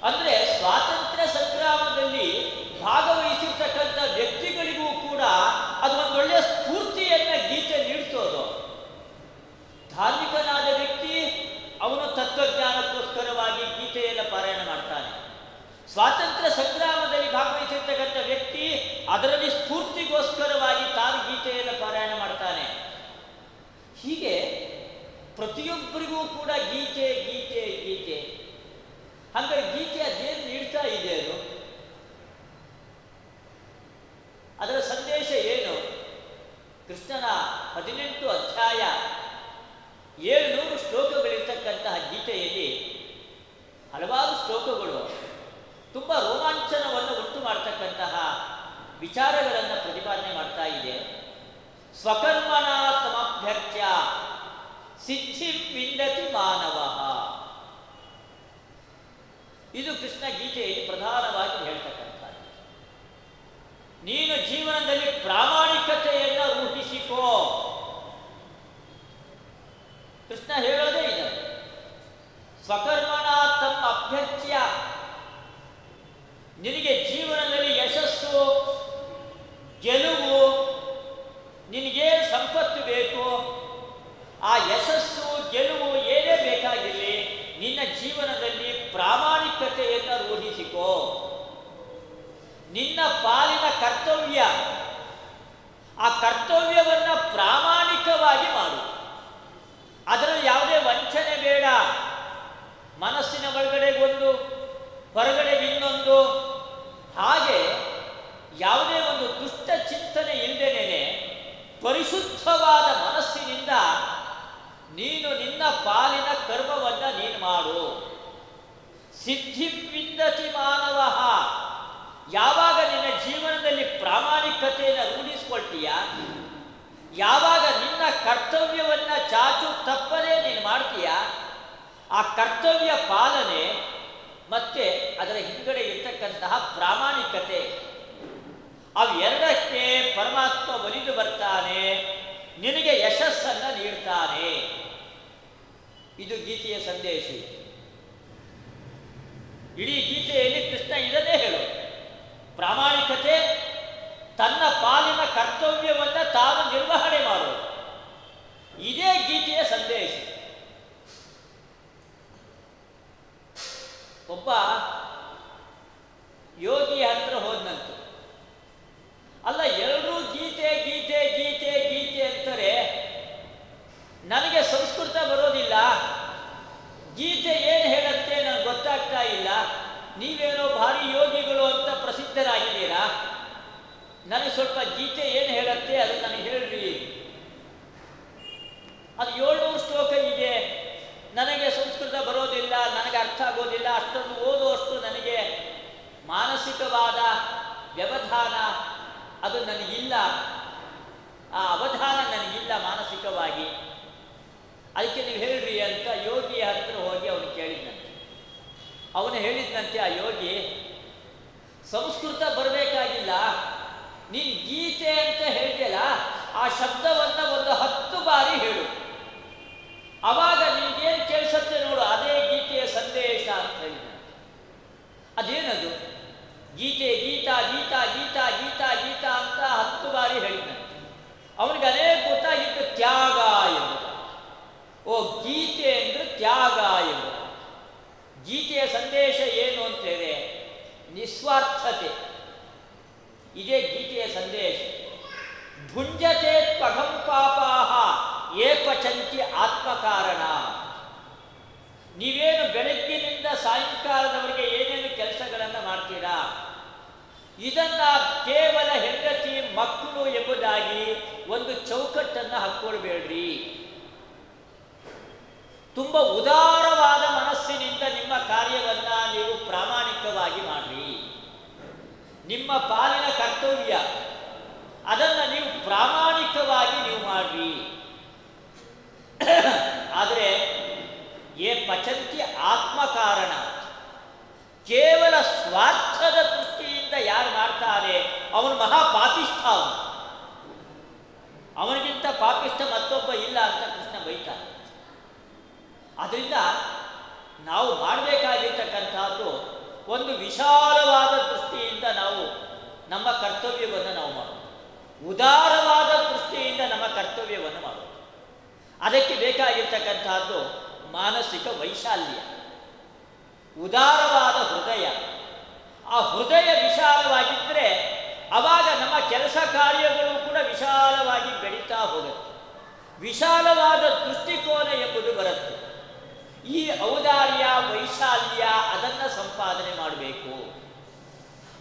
ಅಂದರೆ ಸ್ವಾತಂತ್ರ್ಯ ಸಂಗ್ರಾಮದಲ್ಲಿ ಭಾಗವಹಿಸಿರ್ತಕ್ಕಂಥ ವ್ಯಕ್ತಿಗಳಿಗೂ ಕೂಡ ಅದು ಒಂದೊಳ್ಳೆಯ ಸ್ಫೂರ್ತಿಯನ್ನ ಗೀತೆ ನೀಡ್ತೋದು. ಧಾರ್ಮಿಕನಾದ ವ್ಯಕ್ತಿ ಅವನು ತತ್ವಜ್ಞಾನಕ್ಕೋಸ್ಕರವಾಗಿ ಗೀತೆಯನ್ನು ಪಾರಾಯಣ ಮಾಡ್ತಾನೆ. ಸ್ವಾತಂತ್ರ್ಯ ಸಂಗ್ರಾಮದಲ್ಲಿ ಭಾಗವಹಿಸಿರ್ತಕ್ಕಂಥ ವ್ಯಕ್ತಿ ಅದರಲ್ಲಿ ಸ್ಫೂರ್ತಿಗೋಸ್ಕರವಾಗಿ ತಾನು ಗೀತೆಯನ್ನು ಪಾರಾಯಣ ಮಾಡ್ತಾನೆ. ಹೀಗೆ ಪ್ರತಿಯೊಬ್ಬರಿಗೂ ಕೂಡ ಗೀತೆ ಗೀತೆ ಗೀತೆ. ಹಾಗಾದ್ರೆ ಗೀತೆ ಅದೇನು ನೀಡ್ತಾ ಇದೆ? ಅದರ ಸಂದೇಶ ಏನು? ಕೃಷ್ಣನ 18 ಅಧ್ಯಾಯ 700 ಶ್ಲೋಕಗಳಿರ್ತಕ್ಕಂತಹ ಗೀತೆಯಲ್ಲಿ ಹಲವಾರು ಶ್ಲೋಕಗಳು ತುಂಬ ರೋಮಾಂಚನವನ್ನು ಉಂಟು ಮಾಡ್ತಕ್ಕಂತಹ ವಿಚಾರಗಳನ್ನು ಪ್ರತಿಪಾದನೆ ಮಾಡ್ತಾ ಇದೆ. ಸ್ವಕರ್ಮಣ ತಮಭ್ಯರ್ಥ್ಯ ಸಿದ್ಧಿಂ ವಿಂದತಿ ಮಾನವ. ಇದು ಕೃಷ್ಣ ಗೀತೆಯಲ್ಲಿ ಪ್ರಧಾನವಾಗಿ ಹೇಳ್ತಕ್ಕಂಥದ್ದು. ನೀನು ಜೀವನದಲ್ಲಿ ಪ್ರಾಮಾಣಿಕತೆಯನ್ನು ರೂಢಿಸಿಕೋ. ಕೃಷ್ಣ ಹೇಳೋದೇ ಇದೆ. ಸ್ವಕರ್ಮಣ ತಮ್ಮ ಅಭ್ಯರ್ಥ್ಯ, ನಿನಗೆ ಜೀವನದಲ್ಲಿ ಯಶಸ್ಸು, ಗೆಲುವು, ನಿನಗೇನು ಸಂಪತ್ತು ಬೇಕು, ಆ ಯಶಸ್ಸು ಗೆಲುವು ಏನೇ ಬೇಕಾಗಿರಲಿ, ನಿನ್ನ ಜೀವನದಲ್ಲಿ ಪ್ರಾಮಾಣಿಕತೆಯನ್ನು ರೂಢಿಸಿಕೋ. ನಿನ್ನ ಪಾಲಿನ ಕರ್ತವ್ಯ, ಆ ಕರ್ತವ್ಯವನ್ನು ಪ್ರಾಮಾಣಿಕವಾಗಿ ಮಾಡು. ಅದರಲ್ಲಿ ಯಾವುದೇ ವಂಚನೆ ಬೇಡ. ಮನಸ್ಸಿನ ಒಳಗಡೆ ಒಂದು, ಹೊರಗಡೆ ಇನ್ನೊಂದು, ಹಾಗೆ ಯಾವುದೇ ಒಂದು ದುಷ್ಟ ಚಿಂತನೆ ಇಲ್ಲದೇನೆ ಪರಿಶುದ್ಧವಾದ ಮನಸ್ಸಿನಿಂದ ನೀನು ನಿನ್ನ ಪಾಲಿನ ಕರ್ಮವನ್ನು ನೀನು ಮಾಡು. ಸಿದ್ಧಿಂ ವಿಂದತಿ ಮಾನವ. ಯಾವಾಗ ನಿನ್ನ ಜೀವನದಲ್ಲಿ ಪ್ರಾಮಾಣಿಕತೆಯನ್ನು ರೂಢಿಸ್ಕೊಳ್ತೀಯ, ಯಾವಾಗ ನಿನ್ನ ಕರ್ತವ್ಯವನ್ನು ಚಾಚು ತಪ್ಪದೇ ನೀನು ಮಾಡ್ತೀಯ, ಆ ಕರ್ತವ್ಯ ಪಾಲನೆ ಮತ್ತೆ ಅದರ ಹಿಂಗಡೆ ಇರ್ತಕ್ಕಂತಹ ಪ್ರಾಮಾಣಿಕತೆ, ಅವೆರಡಕ್ಕೆ ಪರಮಾತ್ಮ ಒಲಿದು ಬರ್ತಾನೆ, ನಿನಗೆ ಯಶಸ್ಸನ್ನು ನೀಡ್ತಾನೆ. ಇದು ಗೀತೆಯ ಸಂದೇಶ. ಇಡೀ ಗೀತೆಯಲ್ಲಿ ಕೃಷ್ಣ ಇದನ್ನೇ ಹೇಳು. ಪ್ರಾಮಾಣಿಕತೆ, ತನ್ನ ಪಾಲಿನ ಕರ್ತವ್ಯವನ್ನು ತಾನು ನಿರ್ವಹಣೆ ಮಾಡೋದು, ಇದೇ ಗೀತೆಯ ಸಂದೇಶ. ಒಬ್ಬ ಯೋಗಿ ಹತ್ರ ಹೋದ್ನಂತೆ. ಅಲ್ಲ, ಎಲ್ಲರೂ ಗೀತೆ ಗೀತೆ ಗೀತೆ ಗೀತೆ ಅಂತ ಸ್ವಲ್ಪ ಗೀತೆ ಏನು ಹೇಳುತ್ತೆ ಅದು ನನಗೆ ಹೇಳ್ರಿ. ಅದು 700 ಶ್ಲೋಕ ಇದೆ, ನನಗೆ ಸಂಸ್ಕೃತ ಬರೋದಿಲ್ಲ, ನನಗೆ ಅರ್ಥ ಆಗೋದಿಲ್ಲ, ಅಷ್ಟೊಂದು ಓದುವಷ್ಟು ನನಗೆ ಮಾನಸಿಕವಾದ ವ್ಯವಧಾನ ಅದು ನನಗಿಲ್ಲ, ಆ ಅವಧಾನ ನನಗಿಲ್ಲ ಮಾನಸಿಕವಾಗಿ, ಅದಕ್ಕೆ ನೀವು ಹೇಳ್ರಿ ಅಂತ ಯೋಗಿಯ ಹತ್ರ ಹೋಗಿ ಅವನು ಕೇಳಿದ್ನಂತೆ. ಅವನು ಹೇಳಿದ್ನಂತೆ ಆ ಯೋಗಿ, ಸಂಸ್ಕೃತ ಬರಬೇಕಾಗಿಲ್ಲ, ನೀನು ಗೀತೆ ಅಂತ ಹೇಳಿದೆಯಲ್ಲ ಆ ಶಬ್ದವನ್ನು ಒಂದು 10 ಬಾರಿ ಹೇಳು, ಅವಾಗ ನಿನಗೇನು ಕೇಳಿಸುತ್ತೆ ನೋಡು, ಅದೇ ಗೀತೆಯ ಸಂದೇಶ ಅಂತ ಹೇಳಿದ. ಅದೇನದು? ಗೀತೆ ಗೀತಾ ಗೀತಾ ಗೀತಾ ಗೀತಾ ಗೀತಾ ಅಂತ 10 ಬಾರಿ ಹೇಳಿದ್ನಂತೆ. ಅವನಿಗೆ ಅನೇಕ ಗೊತ್ತಾಗಿತ್ತು ತ್ಯಾಗ ಎಂಬುದು. ಓ, ಗೀತೆ ಅಂದರೆ ತ್ಯಾಗ ಎಂಬುದು. ಗೀತೆಯ ಸಂದೇಶ ಏನು ಅಂತೇಳಿ ನಿಸ್ವಾರ್ಥತೆ, ಇದೇ ಗೀತೆಯ ಸಂದೇಶ. ಭುಂಜತೆ ತ್ವಘಂ ಪಾಪಾಹ ಯೇ ಪಚಂತಿ ಆತ್ಮಕಾರಣ. ನೀವೇನು ಬೆಳಗ್ಗಿನಿಂದ ಸಾಯಂಕಾಲದವರೆಗೆ ಏನೇನು ಕೆಲಸಗಳನ್ನು ಮಾಡ್ತೀರಾ, ಇದನ್ನ ಕೇವಲ ಹೆಂಡತಿ ಮಕ್ಕಳು ಎಂಬುದಾಗಿ ಒಂದು ಚೌಕಟ್ಟನ್ನು ಹಾಕ್ಕೊಳ್ಬೇಡ್ರಿ. ತುಂಬ ಉದಾರವಾದ ಮನಸ್ಸಿನಿಂದ ನಿಮ್ಮ ಕಾರ್ಯವನ್ನ ನೀವು ಪ್ರಾಮಾಣಿಕವಾಗಿ ಮಾಡ್ರಿ. ನಿಮ್ಮ ಪಾಲಿನ ಕರ್ತವ್ಯ ಅದನ್ನು ನೀವು ಪ್ರಾಮಾಣಿಕವಾಗಿ ನೀವು ಮಾಡ್ರಿ. ಆದರೆ ಏ ಪಚಂತಿ ಆತ್ಮಕಾರಣ, ಕೇವಲ ಸ್ವಾರ್ಥದ ದೃಷ್ಟಿಯಿಂದ ಯಾರು ಮಾಡ್ತಾರೆ ಅವನು ಮಹಾಪಾಪಿಷ್ಠ. ಅವನಿಗಿಂತ ಪಾಪಿಷ್ಠ ಮತ್ತೊಬ್ಬ ಇಲ್ಲ ಅಂತ ಕೃಷ್ಣ ಬೈತಾನೆ. ಅದರಿಂದ ನಾವು ಮಾಡಬೇಕಾಗಿರ್ತಕ್ಕಂಥದ್ದು ಒಂದು ವಿಶಾಲವಾದ ದೃಷ್ಟಿಯಿಂದ ನಾವು ನಮ್ಮ ಕರ್ತವ್ಯವನ್ನು ನಾವು ಮಾಡೋದು, ಉದಾರವಾದ ದೃಷ್ಟಿಯಿಂದ ನಮ್ಮ ಕರ್ತವ್ಯವನ್ನು ಮಾಡೋದು. ಅದಕ್ಕೆ ಬೇಕಾಗಿರ್ತಕ್ಕಂಥದ್ದು ಮಾನಸಿಕ ವೈಶಾಲ್ಯ, ಉದಾರವಾದ ಹೃದಯ. ಆ ಹೃದಯ ವಿಶಾಲವಾಗಿದ್ದರೆ ಆವಾಗ ನಮ್ಮ ಕೆಲಸ ಕಾರ್ಯಗಳು ಕೂಡ ವಿಶಾಲವಾಗಿ ಬೆಳೀತಾ ಹೋಗುತ್ತೆ. ವಿಶಾಲವಾದ ದೃಷ್ಟಿಕೋನ ಎಂಬುದು ಬರುತ್ತೆ. ಈ ಔದಾರ್ಯ ವೈಶಾಲ್ಯ ಅದನ್ನು ಸಂಪಾದನೆ ಮಾಡಬೇಕು.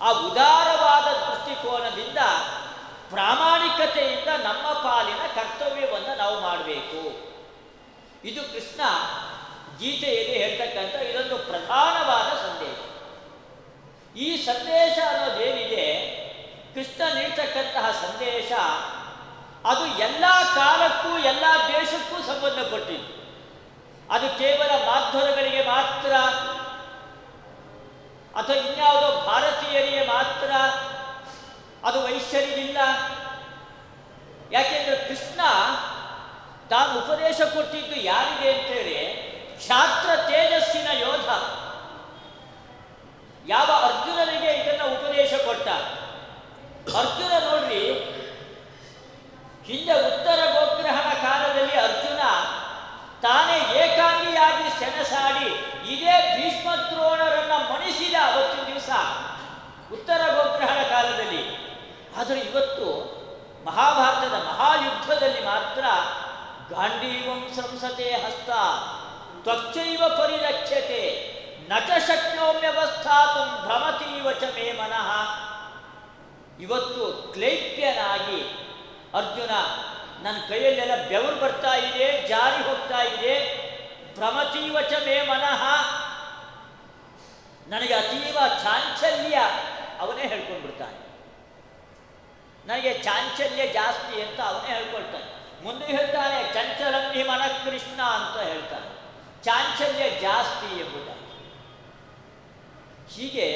ಆ ಉದಾರವಾದ ದೃಷ್ಟಿಕೋನದಿಂದ ಪ್ರಾಮಾಣಿಕತೆಯಿಂದ ನಮ್ಮ ಪಾಲಿನ ಕರ್ತವ್ಯವನ್ನು ನಾವು ಮಾಡಬೇಕು. ಇದು ಕೃಷ್ಣ ಗೀತೆಯಲ್ಲಿ ಹೇಳ್ತಕ್ಕಂಥ ಇದೊಂದು ಪ್ರಧಾನವಾದ ಸಂದೇಶ. ಈ ಸಂದೇಶ ಅನ್ನೋದೇನಿದೆ, ಕೃಷ್ಣ ನೀಡ್ತಕ್ಕಂತಹ ಸಂದೇಶ ಅದು ಎಲ್ಲ ಕಾಲಕ್ಕೂ ಎಲ್ಲ ದೇಶಕ್ಕೂ ಸಂಬಂಧಪಟ್ಟಿದ್ದು. ಅದು ಕೇವಲ ಮಾಧ್ವರಗಳಿಗೆ ಮಾತ್ರ ಅಥವಾ ಇನ್ಯಾವುದೋ ಭಾರತೀಯರಿಗೆ ಮಾತ್ರ ಅದು ವೈಶ್ಯರಿಗಿಲ್ಲ. ಯಾಕೆಂದರೆ ಕೃಷ್ಣ ತಾನು ಉಪದೇಶ ಕೊಟ್ಟಿದ್ದು ಯಾರಿಗೆ ಅಂತೇಳಿ ಕ್ಷಾತ್ರ ತೇಜಸ್ಸಿನ ಯೋಧ ಯಾವ ಅರ್ಜುನನಿಗೆ ಇದನ್ನು ಉಪದೇಶ ಕೊಟ್ಟ. ಅರ್ಜುನ ನೋಡ್ರಿ, ಹಿಂದೆ ಉತ್ತರ ಗೋಗ್ರಹಣ ಕಾಲದಲ್ಲಿ ಅರ್ಜುನ ತಾನೇ ಏಕಾಂಗಿಯಾಗಿ ಸೆಣಸಾಡಿ ಇದೇ ಭೀಷ್ಮ ದ್ರೋಣರನ್ನ ಮಣಿಸಿದ ಅವತ್ತಿನ ದಿವಸ ಉತ್ತರ ಗೋಗ್ರಹಣ ಕಾಲದಲ್ಲಿ. ಆದರೆ ಇವತ್ತು ಮಹಾಭಾರತದ ಮಹಾಯುದ್ಧದಲ್ಲಿ ಮಾತ್ರ ಗಾಂಡೀವಂ ಸಂಸತೆ ಹಸ್ತ ತ್ವಚ್ಚೈವ ಪರಿರಕ್ಷತೆ ನಚ ಶಕ್ನೋಮ್ಯವಸ್ಥಾತು ಭ್ರಮತೀವ ಚ ಮೇ ಮನಃ. ಇವತ್ತು ಕ್ಲೈಪ್ಯನಾಗಿ ಅರ್ಜುನ, ನನ್ನ ಕೈಯಲ್ಲೆಲ್ಲ ಬೆವರು ಬರ್ತಾ ಇದೆ, ಜಾರಿ ಹೋಗ್ತಾ ಇದೆ, ಭ್ರಮತೀವ ಚ ಮೇ ಮನಃ, ನನಗೆ ಅತೀವ ಚಾಂಚಲ್ಯ, ಅವನೇ ಹೇಳ್ಕೊಂಡ್ಬಿಡ್ತಾನೆ. ನನಗೆ ಚಾಂಚಲ್ಯ ಜಾಸ್ತಿ ಅಂತ ಅವನೇ ಹೇಳ್ಕೊಳ್ತಾನೆ. ಮುಂದೆ ಹೇಳ್ತಾನೆ ಚಂಚಲಂ ಹಿ ಮನ ಕೃಷ್ಣ ಅಂತ ಹೇಳ್ತಾನೆ, ಚಾಂಚಲ್ಯ ಜಾಸ್ತಿ ಎಂಬುದಾಗಿ. ಹೀಗೆ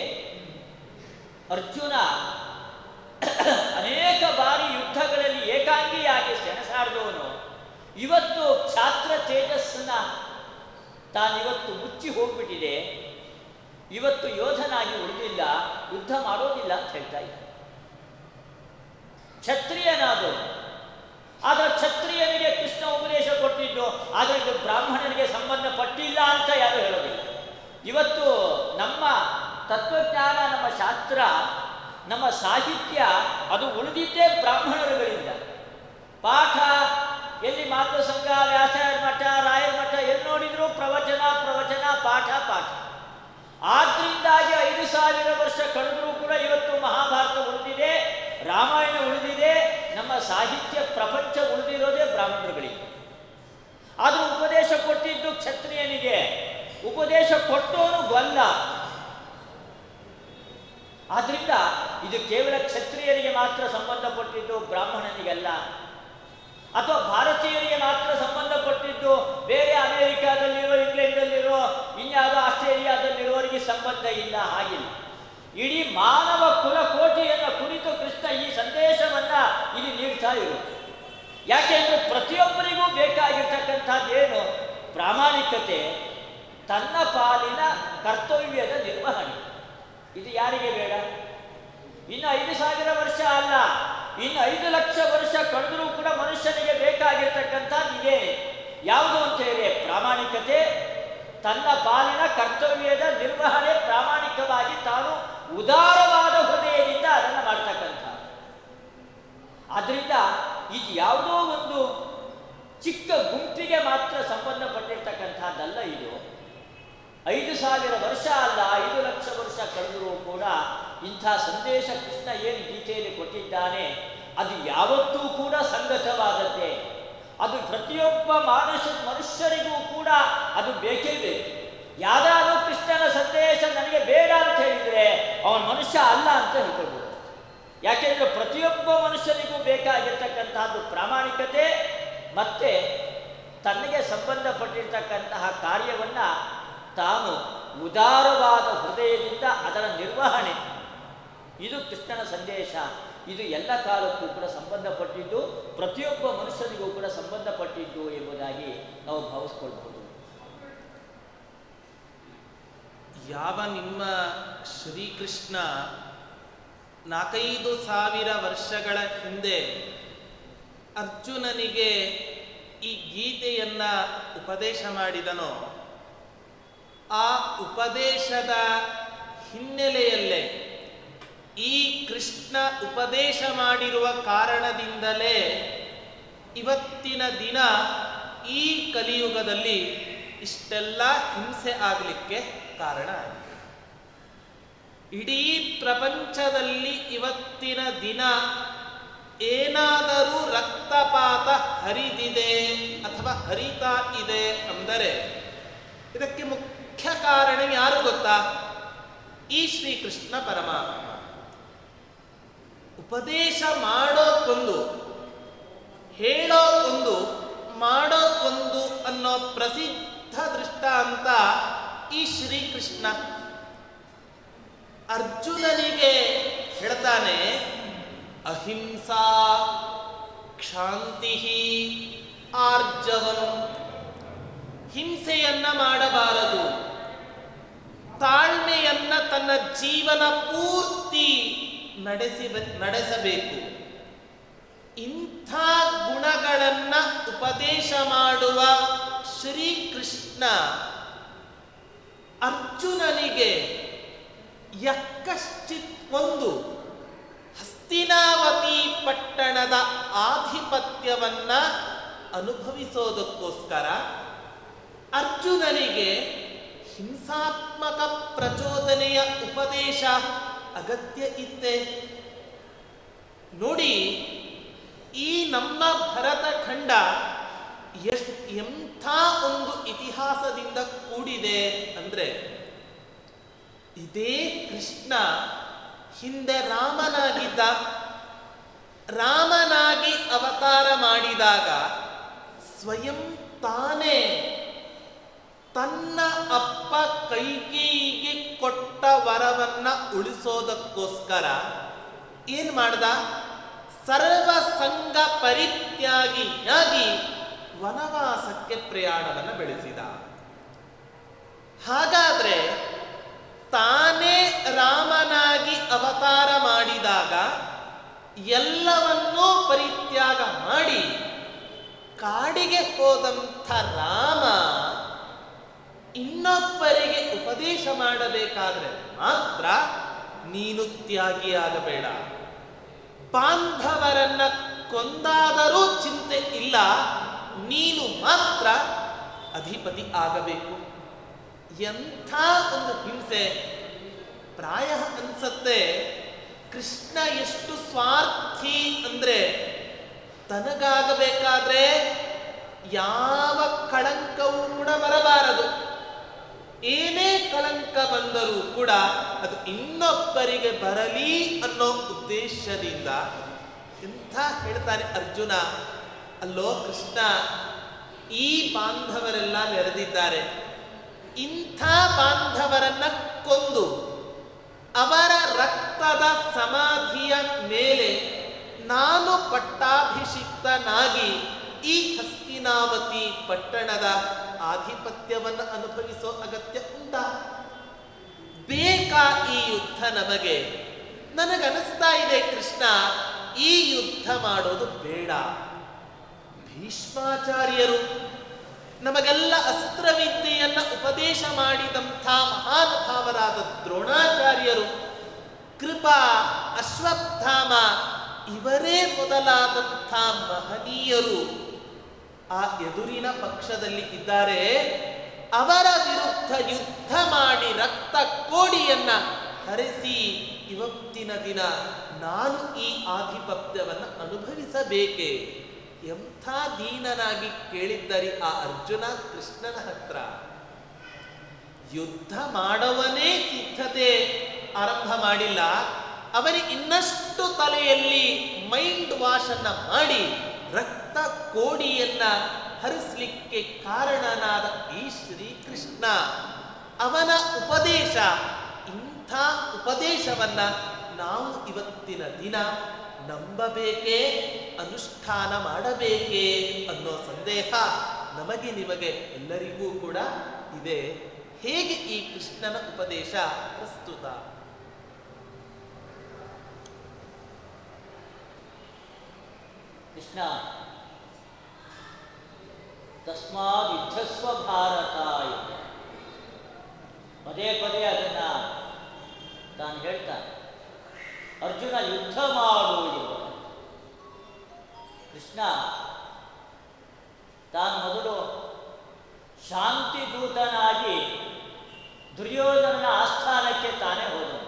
ಅರ್ಜುನ ಅನೇಕ ಬಾರಿ ಯುದ್ಧಗಳಲ್ಲಿ ಏಕಾಂಗಿಯಾಗಿ ಸೆಣಸಾಡಿದವನು ಇವತ್ತು ಕ್ಷಾತ್ರ ತೇಜಸ್ಸನ್ನ ತಾನಿವತ್ತು ಮುಚ್ಚಿ ಹೋಗ್ಬಿಟ್ಟಿದೆ. ಇವತ್ತು ಯೋಧನಾಗಿ ಉಳಿದಿಲ್ಲ, ಯುದ್ಧ ಮಾಡೋದಿಲ್ಲ ಅಂತ ಹೇಳ್ತಾ ಇದ್ದ. ಕ್ಷತ್ರಿಯನಾದವನು, ಆದರೆ ಕ್ಷತ್ರಿಯನಿಗೆ ಕೃಷ್ಣ ಉಪದೇಶ ಕೊಟ್ಟಿದ್ದು, ಆದರೆ ಇದು ಬ್ರಾಹ್ಮಣನಿಗೆ ಸಂಬಂಧಪಟ್ಟಿಲ್ಲ ಅಂತ ಯಾರು ಹೇಳೋದಿಲ್ಲ. ಇವತ್ತು ನಮ್ಮ ತತ್ವಜ್ಞಾನ, ನಮ್ಮ ಶಾಸ್ತ್ರ, ನಮ್ಮ ಸಾಹಿತ್ಯ ಅದು ಉಳಿದಿದ್ದೇ ಬ್ರಾಹ್ಮಣರುಗಳಿಂದ. ಪಾಠ ಎಲ್ಲಿ ಮಾತು ಸಂಘ, ವ್ಯಾಸರ ಮಠ, ರಾಯರ ಮಠ ಎಲ್ಲಿ ನೋಡಿದ್ರು ಪ್ರವಚನ ಪ್ರವಚನ, ಪಾಠ ಪಾಠ. ಆದ್ರಿಂದಾಗಿ 5000 ವರ್ಷ ಕಳೆದರೂ ಕೂಡ ಇವತ್ತು ಮಹಾಭಾರತ ಉಳಿದಿದೆ. ರಾಮಾಯಣ ಉಳಿದಿದೆ, ನಮ್ಮ ಸಾಹಿತ್ಯ ಪ್ರಪಂಚ ಉಳಿದಿರೋದೇ ಬ್ರಾಹ್ಮಣರುಗಳಿಗೆ. ಆದರೂ ಉಪದೇಶ ಕೊಟ್ಟಿದ್ದು ಕ್ಷತ್ರಿಯನಿಗೆ, ಉಪದೇಶ ಕೊಟ್ಟವನು ಗೊಲ್ಲ. ಆದ್ರಿಂದ ಇದು ಕೇವಲ ಕ್ಷತ್ರಿಯರಿಗೆ ಮಾತ್ರ ಸಂಬಂಧಪಟ್ಟಿದ್ದು, ಬ್ರಾಹ್ಮಣನಿಗೆಲ್ಲ. ಅಥವಾ ಭಾರತೀಯರಿಗೆ ಮಾತ್ರ ಸಂಬಂಧಪಟ್ಟಿದ್ದು, ಬೇರೆ ಅಮೆರಿಕಾದಲ್ಲಿರೋ, ಇಂಗ್ಲೆಂಡಲ್ಲಿರೋ, ಇನ್ಯಾವುದೋ ಆಸ್ಟ್ರೇಲಿಯಾದಲ್ಲಿರೋರಿಗೆ ಸಂಬಂಧ ಇಲ್ಲ. ಹಾಗಿಲ್ಲ. ಇಡೀ ಮಾನವ ಕುಲಕೋಟಿಯನ್ನು ಕುರಿತು ಕೃಷ್ಣ ಈ ಸಂದೇಶವನ್ನ ಇಲ್ಲಿ ನೀಡ್ತಾ ಇರು. ಯಾಕೆಂದ್ರೆ ಪ್ರತಿಯೊಬ್ಬರಿಗೂ ಬೇಕಾಗಿರ್ತಕ್ಕಂಥದ್ದೇನು? ಪ್ರಾಮಾಣಿಕತೆ, ತನ್ನ ಪಾಲಿನ ಕರ್ತವ್ಯದ ನಿರ್ವಹಣೆ. ಇದು ಯಾರಿಗೆ ಬೇಡ? ಇನ್ನು 5,000 ವರ್ಷ ಅಲ್ಲ, ಇನ್ನು 5 ಲಕ್ಷ ವರ್ಷ ಕಳೆದರೂ ಕೂಡ ಮನುಷ್ಯನಿಗೆ ಬೇಕಾಗಿರ್ತಕ್ಕಂಥದ್ದು ಇದೇ. ಯಾವುದು ಅಂತ ಹೇಳಿ? ಪ್ರಾಮಾಣಿಕತೆ, ತನ್ನ ಪಾಲಿನ ಕರ್ತವ್ಯದ ನಿರ್ವಹಣೆ, ಪ್ರಾಮಾಣಿಕವಾಗಿ ತಾನು ಉದಾರವಾದ ಹೃದಯದಿಂದ ಅದನ್ನು ಮಾಡ್ತಕ್ಕಂಥ. ಆದ್ರಿಂದ ಇದು ಯಾವುದೋ ಒಂದು ಚಿಕ್ಕ ಗುಂಪಿಗೆ ಮಾತ್ರ ಸಂಬಂಧಪಟ್ಟಿರ್ತಕ್ಕಂಥದ್ದಲ್ಲ. ಇದು 5,000 ವರ್ಷ ಅಲ್ಲ, 5 ಲಕ್ಷ ವರ್ಷ ಕಳೆದರೂ ಕೂಡ ಇಂಥ ಸಂದೇಶ ಕೃಷ್ಣ ಏನು ಗೀತೆಯಲ್ಲಿ ಕೊಟ್ಟಿದ್ದಾನೆ ಅದು ಯಾವತ್ತೂ ಕೂಡ ಸಂಗತವಾದದ್ದೇ. ಅದು ಪ್ರತಿಯೊಬ್ಬ ಮನುಷ್ಯರಿಗೂ ಕೂಡ ಅದು ಬೇಕೇ ಬೇಕು. ಯಾವ್ದಾದ್ರೂ ಕೃಷ್ಣನ ಸಂದೇಶ ನನಗೆ ಬೇಡ ಅಂತ ಹೇಳಿದರೆ ಅವನ ಮನುಷ್ಯ ಅಲ್ಲ ಅಂತ ಹೇಳ್ಕೊಳ್ಬೋದು. ಯಾಕೆಂದ್ರೆ ಪ್ರತಿಯೊಬ್ಬ ಮನುಷ್ಯನಿಗೂ ಬೇಕಾಗಿರ್ತಕ್ಕಂತಹದ್ದು ಪ್ರಾಮಾಣಿಕತೆ, ಮತ್ತೆ ತನಗೆ ಸಂಬಂಧಪಟ್ಟಿರ್ತಕ್ಕಂತಹ ಕಾರ್ಯವನ್ನ ತಾನು ಉದಾರವಾದ ಹೃದಯದಿಂದ ಅದರ ನಿರ್ವಹಣೆ. ಇದು ಕೃಷ್ಣನ ಸಂದೇಶ. ಇದು ಎಲ್ಲ ಕಾಲಕ್ಕೂ ಕೂಡ ಸಂಬಂಧಪಟ್ಟಿದ್ದು, ಪ್ರತಿಯೊಬ್ಬ ಮನುಷ್ಯನಿಗೂ ಕೂಡ ಸಂಬಂಧಪಟ್ಟಿದ್ದು ಎಂಬುದಾಗಿ ನಾವು ಭಾವಿಸ್ಕೊಳ್ಬಹುದು. ಯಾವ ನಿಮ್ಮ ಶ್ರೀಕೃಷ್ಣ 4,5,000 ವರ್ಷಗಳ ಹಿಂದೆ ಅರ್ಜುನನಿಗೆ ಈ ಗೀತೆಯನ್ನ ಉಪದೇಶ ಮಾಡಿದನೋ, ಆ ಉಪದೇಶದ ಹಿನ್ನೆಲೆಯಲ್ಲೇ ಈ ಕೃಷ್ಣ ಉಪದೇಶ ಮಾಡಿರುವ ಕಾರಣದಿಂದಲೇ ಇವತ್ತಿನ ದಿನ ಈ ಕಲಿಯುಗದಲ್ಲಿ ಇಷ್ಟೆಲ್ಲ ಹಿಂಸೆ ಆಗಲಿಕ್ಕೆ ಕಾರಣ ಆಗಿದೆ. ಇಡೀ ಪ್ರಪಂಚದಲ್ಲಿ ಇವತ್ತಿನ ದಿನ ಏನಾದರೂ ರಕ್ತಪಾತ ಹರಿದಿದೆ ಅಥವಾ ಹರಿತಾ ಇದೆ ಅಂದರೆ ಇದಕ್ಕೆ ಮುಖ್ಯ ಕಾರಣ ಯಾರು ಗೊತ್ತಾ? ಈ ಶ್ರೀಕೃಷ್ಣ ಪರಮಾತ್ಮ. ಉಪದೇಶ ಮಾಡೋದೊಂದು, ಹೇಳೋದೊಂದು, ಮಾಡೋದೊಂದು ಅನ್ನೋ ಪ್ರಸಿದ್ಧ ದೃಷ್ಟಾಂತ ಈ ಶ್ರೀಕೃಷ್ಣ. ಅರ್ಜುನನಿಗೆ ಹೇಳ್ತಾನೆ, ಅಹಿಂಸಾ ಕ್ಷಾಂತಿ ಆರ್ಜವಂ. ಹಿಂಸೆಯನ್ನ ಮಾಡಬಾರದು, ತಾಳ್ಮೆಯನ್ನ ತನ್ನ ಜೀವನ ಪೂರ್ತಿ ನಡೆಸಬೇಕು. ಇಂಥ ಗುಣಗಳನ್ನ ಉಪದೇಶ ಮಾಡುವ ಶ್ರೀಕೃಷ್ಣ ಅರ್ಜುನನಿಗೆ ಯಕ್ಕಶ್ಚಿತ್ ಒಂದು ಹಸ್ತಿನಾವತಿ ಪಟ್ಟಣದ ಆಧಿಪತ್ಯವನ್ನ ಅನುಭವಿಸೋದಕ್ಕೋಸ್ಕರ ಅರ್ಜುನನಿಗೆ ಹಿಂಸಾತ್ಮಕ ಪ್ರಚೋದನೆಯ ಉಪದೇಶ ಅಗತ್ಯ ಇತ್ತೆ. ನೋಡಿ, ಈ ನಮ್ಮ ಭರತ ಖಂಡ ಎಂಥ ಒಂದು ಇತಿಹಾಸದಿಂದ ಕೂಡಿದೆ ಅಂದ್ರೆ, ಇದೇ ಕೃಷ್ಣ ಹಿಂದೆ ರಾಮನಾಗಿದ್ದ. ರಾಮನಾಗಿ ಅವತಾರ ಮಾಡಿದಾಗ ಸ್ವಯಂ ತಾನೇ ತನ್ನ ಅಪ್ಪ ಕೈಕೇಯಿಗೆ ಕೊಟ್ಟ ವರವನ್ನ ಉಳಿಸೋದಕ್ಕೋಸ್ಕರ ಏನ್ ಮಾಡ್ದ? ಸರ್ವ ಸಂಘ ಪರಿತ್ಯಾಗಿಯಾಗಿ ವನವಾಸಕ್ಕೆ ಪ್ರಯಾಣವನ್ನು ಬೆಳೆಸಿದ. ಹಾಗಾದ್ರೆ ತಾನೇ ರಾಮನಾಗಿ ಅವತಾರ ಮಾಡಿದಾಗ ಎಲ್ಲವನ್ನೂ ಪರಿತ್ಯಾಗ ಮಾಡಿ ಕಾಡಿಗೆ ಹೋದಂಥ ರಾಮ ಇನ್ನೊಬ್ಬರಿಗೆ ಉಪದೇಶ ಮಾಡಬೇಕಾದ್ರೆ ಮಾತ್ರ ನೀನು ತ್ಯಾಗಿಯಾಗಬೇಡ, ಬಾಂಧವರನ್ನ ಕೊಂದಾದರೂ ಚಿಂತೆ ಇಲ್ಲ, ನೀನು ಮಾತ್ರ ಅಧಿಪತಿ ಆಗಬೇಕು. ಎಂಥ ಒಂದು ಹಿಂಸೆ! ಪ್ರಾಯ ಅನ್ಸತ್ತೆ ಕೃಷ್ಣ ಎಷ್ಟು ಸ್ವಾರ್ಥಿ ಅಂದ್ರೆ ತನಗಾಗಬೇಕಾದ್ರೆ ಯಾವ ಕಳಂಕವೂ ಕೂಡ ಬರಬಾರದು. ಏನೇ ಕಳಂಕ ಬಂದರೂ ಕೂಡ ಅದು ಇನ್ನೊಬ್ಬರಿಗೆ ಬರಲಿ ಅನ್ನೋ ಉದ್ದೇಶದಿಂದ ಎಂಥ ಹೇಳ್ತಾನೆ ಅರ್ಜುನ. ಅಲ್ಲೋ ಕೃಷ್ಣ, ಈ ಬಾಂಧವರೆಲ್ಲ ನೆರೆದಿದ್ದಾರೆ, ಇಂಥ ಬಾಂಧವರನ್ನ ಕೊಂದು ಅವರ ರಕ್ತದ ಸಮಾಧಿಯ ಮೇಲೆ ನಾನು ಪಟ್ಟಾಭಿಷಿಕ್ತನಾಗಿ ಈ ಹಸ್ತಿನಾವತಿ ಪಟ್ಟಣದ ಆಧಿಪತ್ಯವನ್ನು ಅನುಭವಿಸೋ ಅಗತ್ಯ ಉಂಟಾ? ಬೇಕಾ ಈ ಯುದ್ಧ ನಮಗೆ? ನನಗನಿಸ್ತಾ ಇದೆ ಕೃಷ್ಣ, ಈ ಯುದ್ಧ ಮಾಡೋದು ಬೇಡ. ಭೀಷ್ಮಾಚಾರ್ಯರು ನಮಗೆಲ್ಲ ಅಸ್ತ್ರವಿದ್ಯೆಯನ್ನ ಉಪದೇಶ ಮಾಡಿದಂಥ ಮಹಾನುಭಾವರಾದ ದ್ರೋಣಾಚಾರ್ಯರು, ಕೃಪಾ, ಅಶ್ವತ್ಥಾಮ ಇವರೇ ಮೊದಲಾದಂಥ ಮಹನೀಯರು ಆ ಎದುರಿನ ಪಕ್ಷದಲ್ಲಿ ಇದ್ದಾರೆ. ಅವರ ವಿರುದ್ಧ ಯುದ್ಧ ಮಾಡಿ ರಕ್ತ ಕೋಡಿಯನ್ನ ಹರಿಸಿ ಇವತ್ತಿನ ದಿನ ನಾನು ಈ ಆಧಿಪತ್ಯವನ್ನು ಅನುಭವಿಸಬೇಕೆ? ಎಂಥ ದೀನನಾಗಿ ಕೇಳಿದ್ದರಿ ಆ ಅರ್ಜುನ ಕೃಷ್ಣನ ಹತ್ರ. ಯುದ್ಧ ಮಾಡವನೇ ಸಿದ್ಧತೆ ಆರಂಭ ಮಾಡಿಲ್ಲ, ಅವನಿಗೆ ಇನ್ನಷ್ಟು ತಲೆಯಲ್ಲಿ ಮೈಂಡ್ ವಾಶ್ ಅನ್ನ ಮಾಡಿ ರಕ್ತ ಕೋಡಿಯನ್ನ ಹರಿಸಲಿಕ್ಕೆ ಕಾರಣನಾದ ಈ ಶ್ರೀಕೃಷ್ಣ, ಅವನ ಉಪದೇಶ, ಇಂಥ ಉಪದೇಶವನ್ನ ನಾವು ಇವತ್ತಿನ ದಿನ ನಂಬಬೇಕೇ, ಅನುಷ್ಠಾನ ಮಾಡಬೇಕೇ ಅನ್ನೋ ಸಂದೇಹ ನಮಗೆ ನಿಮಗೆ ಎಲ್ಲರಿಗೂ ಕೂಡ ಇದೆ. ಹೇಗೆ ಈ ಕೃಷ್ಣನ ಉಪದೇಶ ಪ್ರಸ್ತುತ? ಕೃಷ್ಣ ತಸ್ಮಾದ್ ಯುದ್ಧಸ್ವ ಭಾರತ, ಪದೇ ಪದೇ ಅದನ್ನ ತಾನು ಹೇಳ್ತಾನೆ. ಅರ್ಜುನ ಯುದ್ಧ ಮಾಡುವುದು. ಕೃಷ್ಣ ತಾನು ಮೊದಲು ಶಾಂತಿ ದೂತನಾಗಿ ದುರ್ಯೋಧನನ ಆಸ್ಥಾನಕ್ಕೆ ತಾನೇ ಹೋದನು.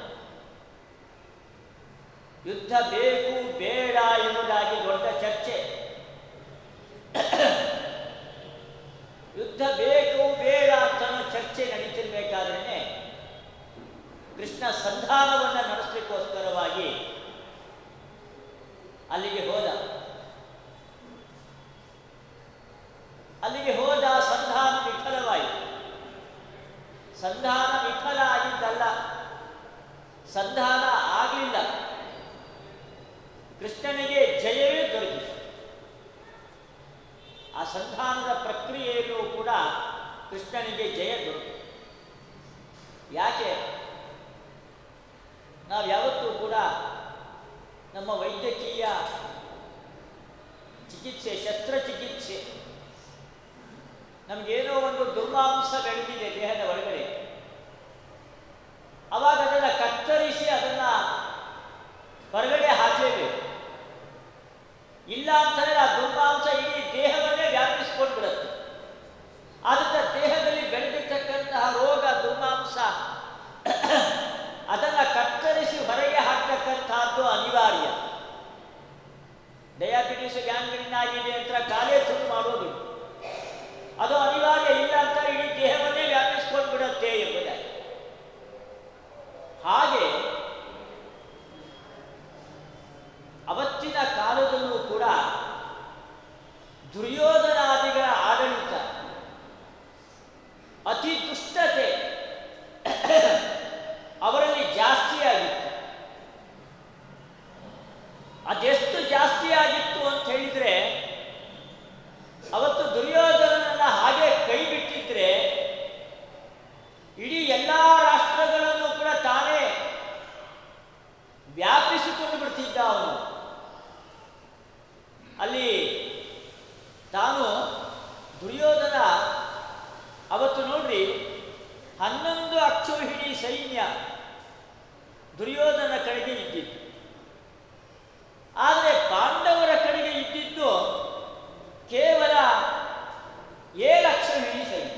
ಯುದ್ಧ ಬೇಕು ಬೇಡ ಎಂಬುದಾಗಿ ದೊಡ್ಡ ಚರ್ಚೆ. ಯುದ್ಧ ಬೇಕು ಬೇಡ ಅಂತ ಚರ್ಚೆ ನಡೀತಿರ್ಬೇಕಾದ್ರೆ ಕೃಷ್ಣ ಸಂಧಾನವನ್ನು ನಡೆಸಲಿಕ್ಕೋಸ್ಕರವಾಗಿ ಅಲ್ಲಿಗೆ ಹೋದ. ಸಂಧಾನ ವಿಫಲವಾಯಿತು. ಸಂಧಾನ ವಿಫಲ ಆಗಿದ್ದಲ್ಲ, ಸಂಧಾನ ಆಗಲಿಲ್ಲ. ಕೃಷ್ಣನಿಗೆ ಜಯವೇ ದೊರಕಿತು. ಆ ಸಂಧಾನದ ಪ್ರಕ್ರಿಯೆಯಲ್ಲೂ ಕೂಡ ಕೃಷ್ಣನಿಗೆ ಜಯ ದೊರಕಿತು. ಯಾಕೆ? ನಾವು ಯಾವತ್ತೂ ಕೂಡ ನಮ್ಮ ವೈದ್ಯಕೀಯ ಚಿಕಿತ್ಸೆ, ಶಸ್ತ್ರಚಿಕಿತ್ಸೆ, ನಮಗೇನೋ ಒಂದು ದುರ್ಮಾಂಸ ಬೆಳೆದಿದೆ ದೇಹದ ಒಳಗಡೆ, ಅವಾಗ ಅದನ್ನು ಕತ್ತರಿಸಿ ಅದನ್ನು ಹೊರಗಡೆ ಹಾಕಲೇಬೇಕು. ಇಲ್ಲ ಅಂತಂದರೆ ಆ ದುರ್ಮಾಂಸ ಇಡೀ ದೇಹವನ್ನೇ ವ್ಯಾಪಿಸ್ಕೊಂಡು ಬಿಡುತ್ತೆ. ಆದ್ದರಿಂದ ದೇಹದಲ್ಲಿ ಬೆಳೆದಿರ್ತಕ್ಕಂತಹ ರೋಗ, ದುರ್ಮಾಂಸ ಅದನ್ನು ಕತ್ತರಿಸಿ ಹೊರಗೆ ಹಾಕ್ತಕ್ಕಂಥದ್ದು ಅನಿವಾರ್ಯ. ಡಯಾಬಿಟಿಸ್ ಗ್ಯಾಂಗ್ರೀನ್ ಆಗಿದೆ ಅಂತ ಕಾಲೇ ಶುರು ಮಾಡೋದು, ಅದು ಅನಿವಾರ್ಯ. ಇಲ್ಲ ಅಂತ ಇಡೀ ದೇಹವನ್ನೇ ವ್ಯಾಪಿಸ್ಕೊಂಡು ಬಿಡುತ್ತೆ ಎಂಬುದಾಗಿ. ಹಾಗೆ ಅವತ್ತಿನ ಕಾಲದಲ್ಲೂ ಕೂಡ ದುರ್ಯೋಧನಾದಿಗಳ ಆಡಳಿತ, ಅತಿ ದುಷ್ಟತೆ ಅವರಲ್ಲಿ ಜಾಸ್ತಿಯಾಗಿತ್ತು. ಅದೆಷ್ಟು ಜಾಸ್ತಿ ಆಗಿತ್ತು ಅಂತ ಹೇಳಿದ್ರೆ, ಅವತ್ತು ದುರ್ಯೋಧನನನ್ನ ಹಾಗೆ ಕೈ ಬಿಟ್ಟಿದ್ರೆ ಇಡೀ ಎಲ್ಲ ರಾಷ್ಟ್ರಗಳನ್ನು ಕೂಡ ತಾನೇ ವ್ಯಾಪಿಸಿಕೊಂಡು ಬಿಡ್ತಿದ್ದ ಅವನು. ಅಲ್ಲಿ ತಾನು ದುರ್ಯೋಧನ ಅವತ್ತು ನೋಡ್ರಿ 11 ಅಕ್ಷೋಹಿಣಿ ಸೈನ್ಯ ದುರ್ಯೋಧನ ಕಡೆಗೆ ಇದ್ದಿತ್ತು. ಆದರೆ ಪಾಂಡವರ ಕಡೆಗೆ ಇದ್ದಿದ್ದು ಕೇವಲ 7 ಅಕ್ಷೋಹಿಣಿ ಸೈನ್ಯ.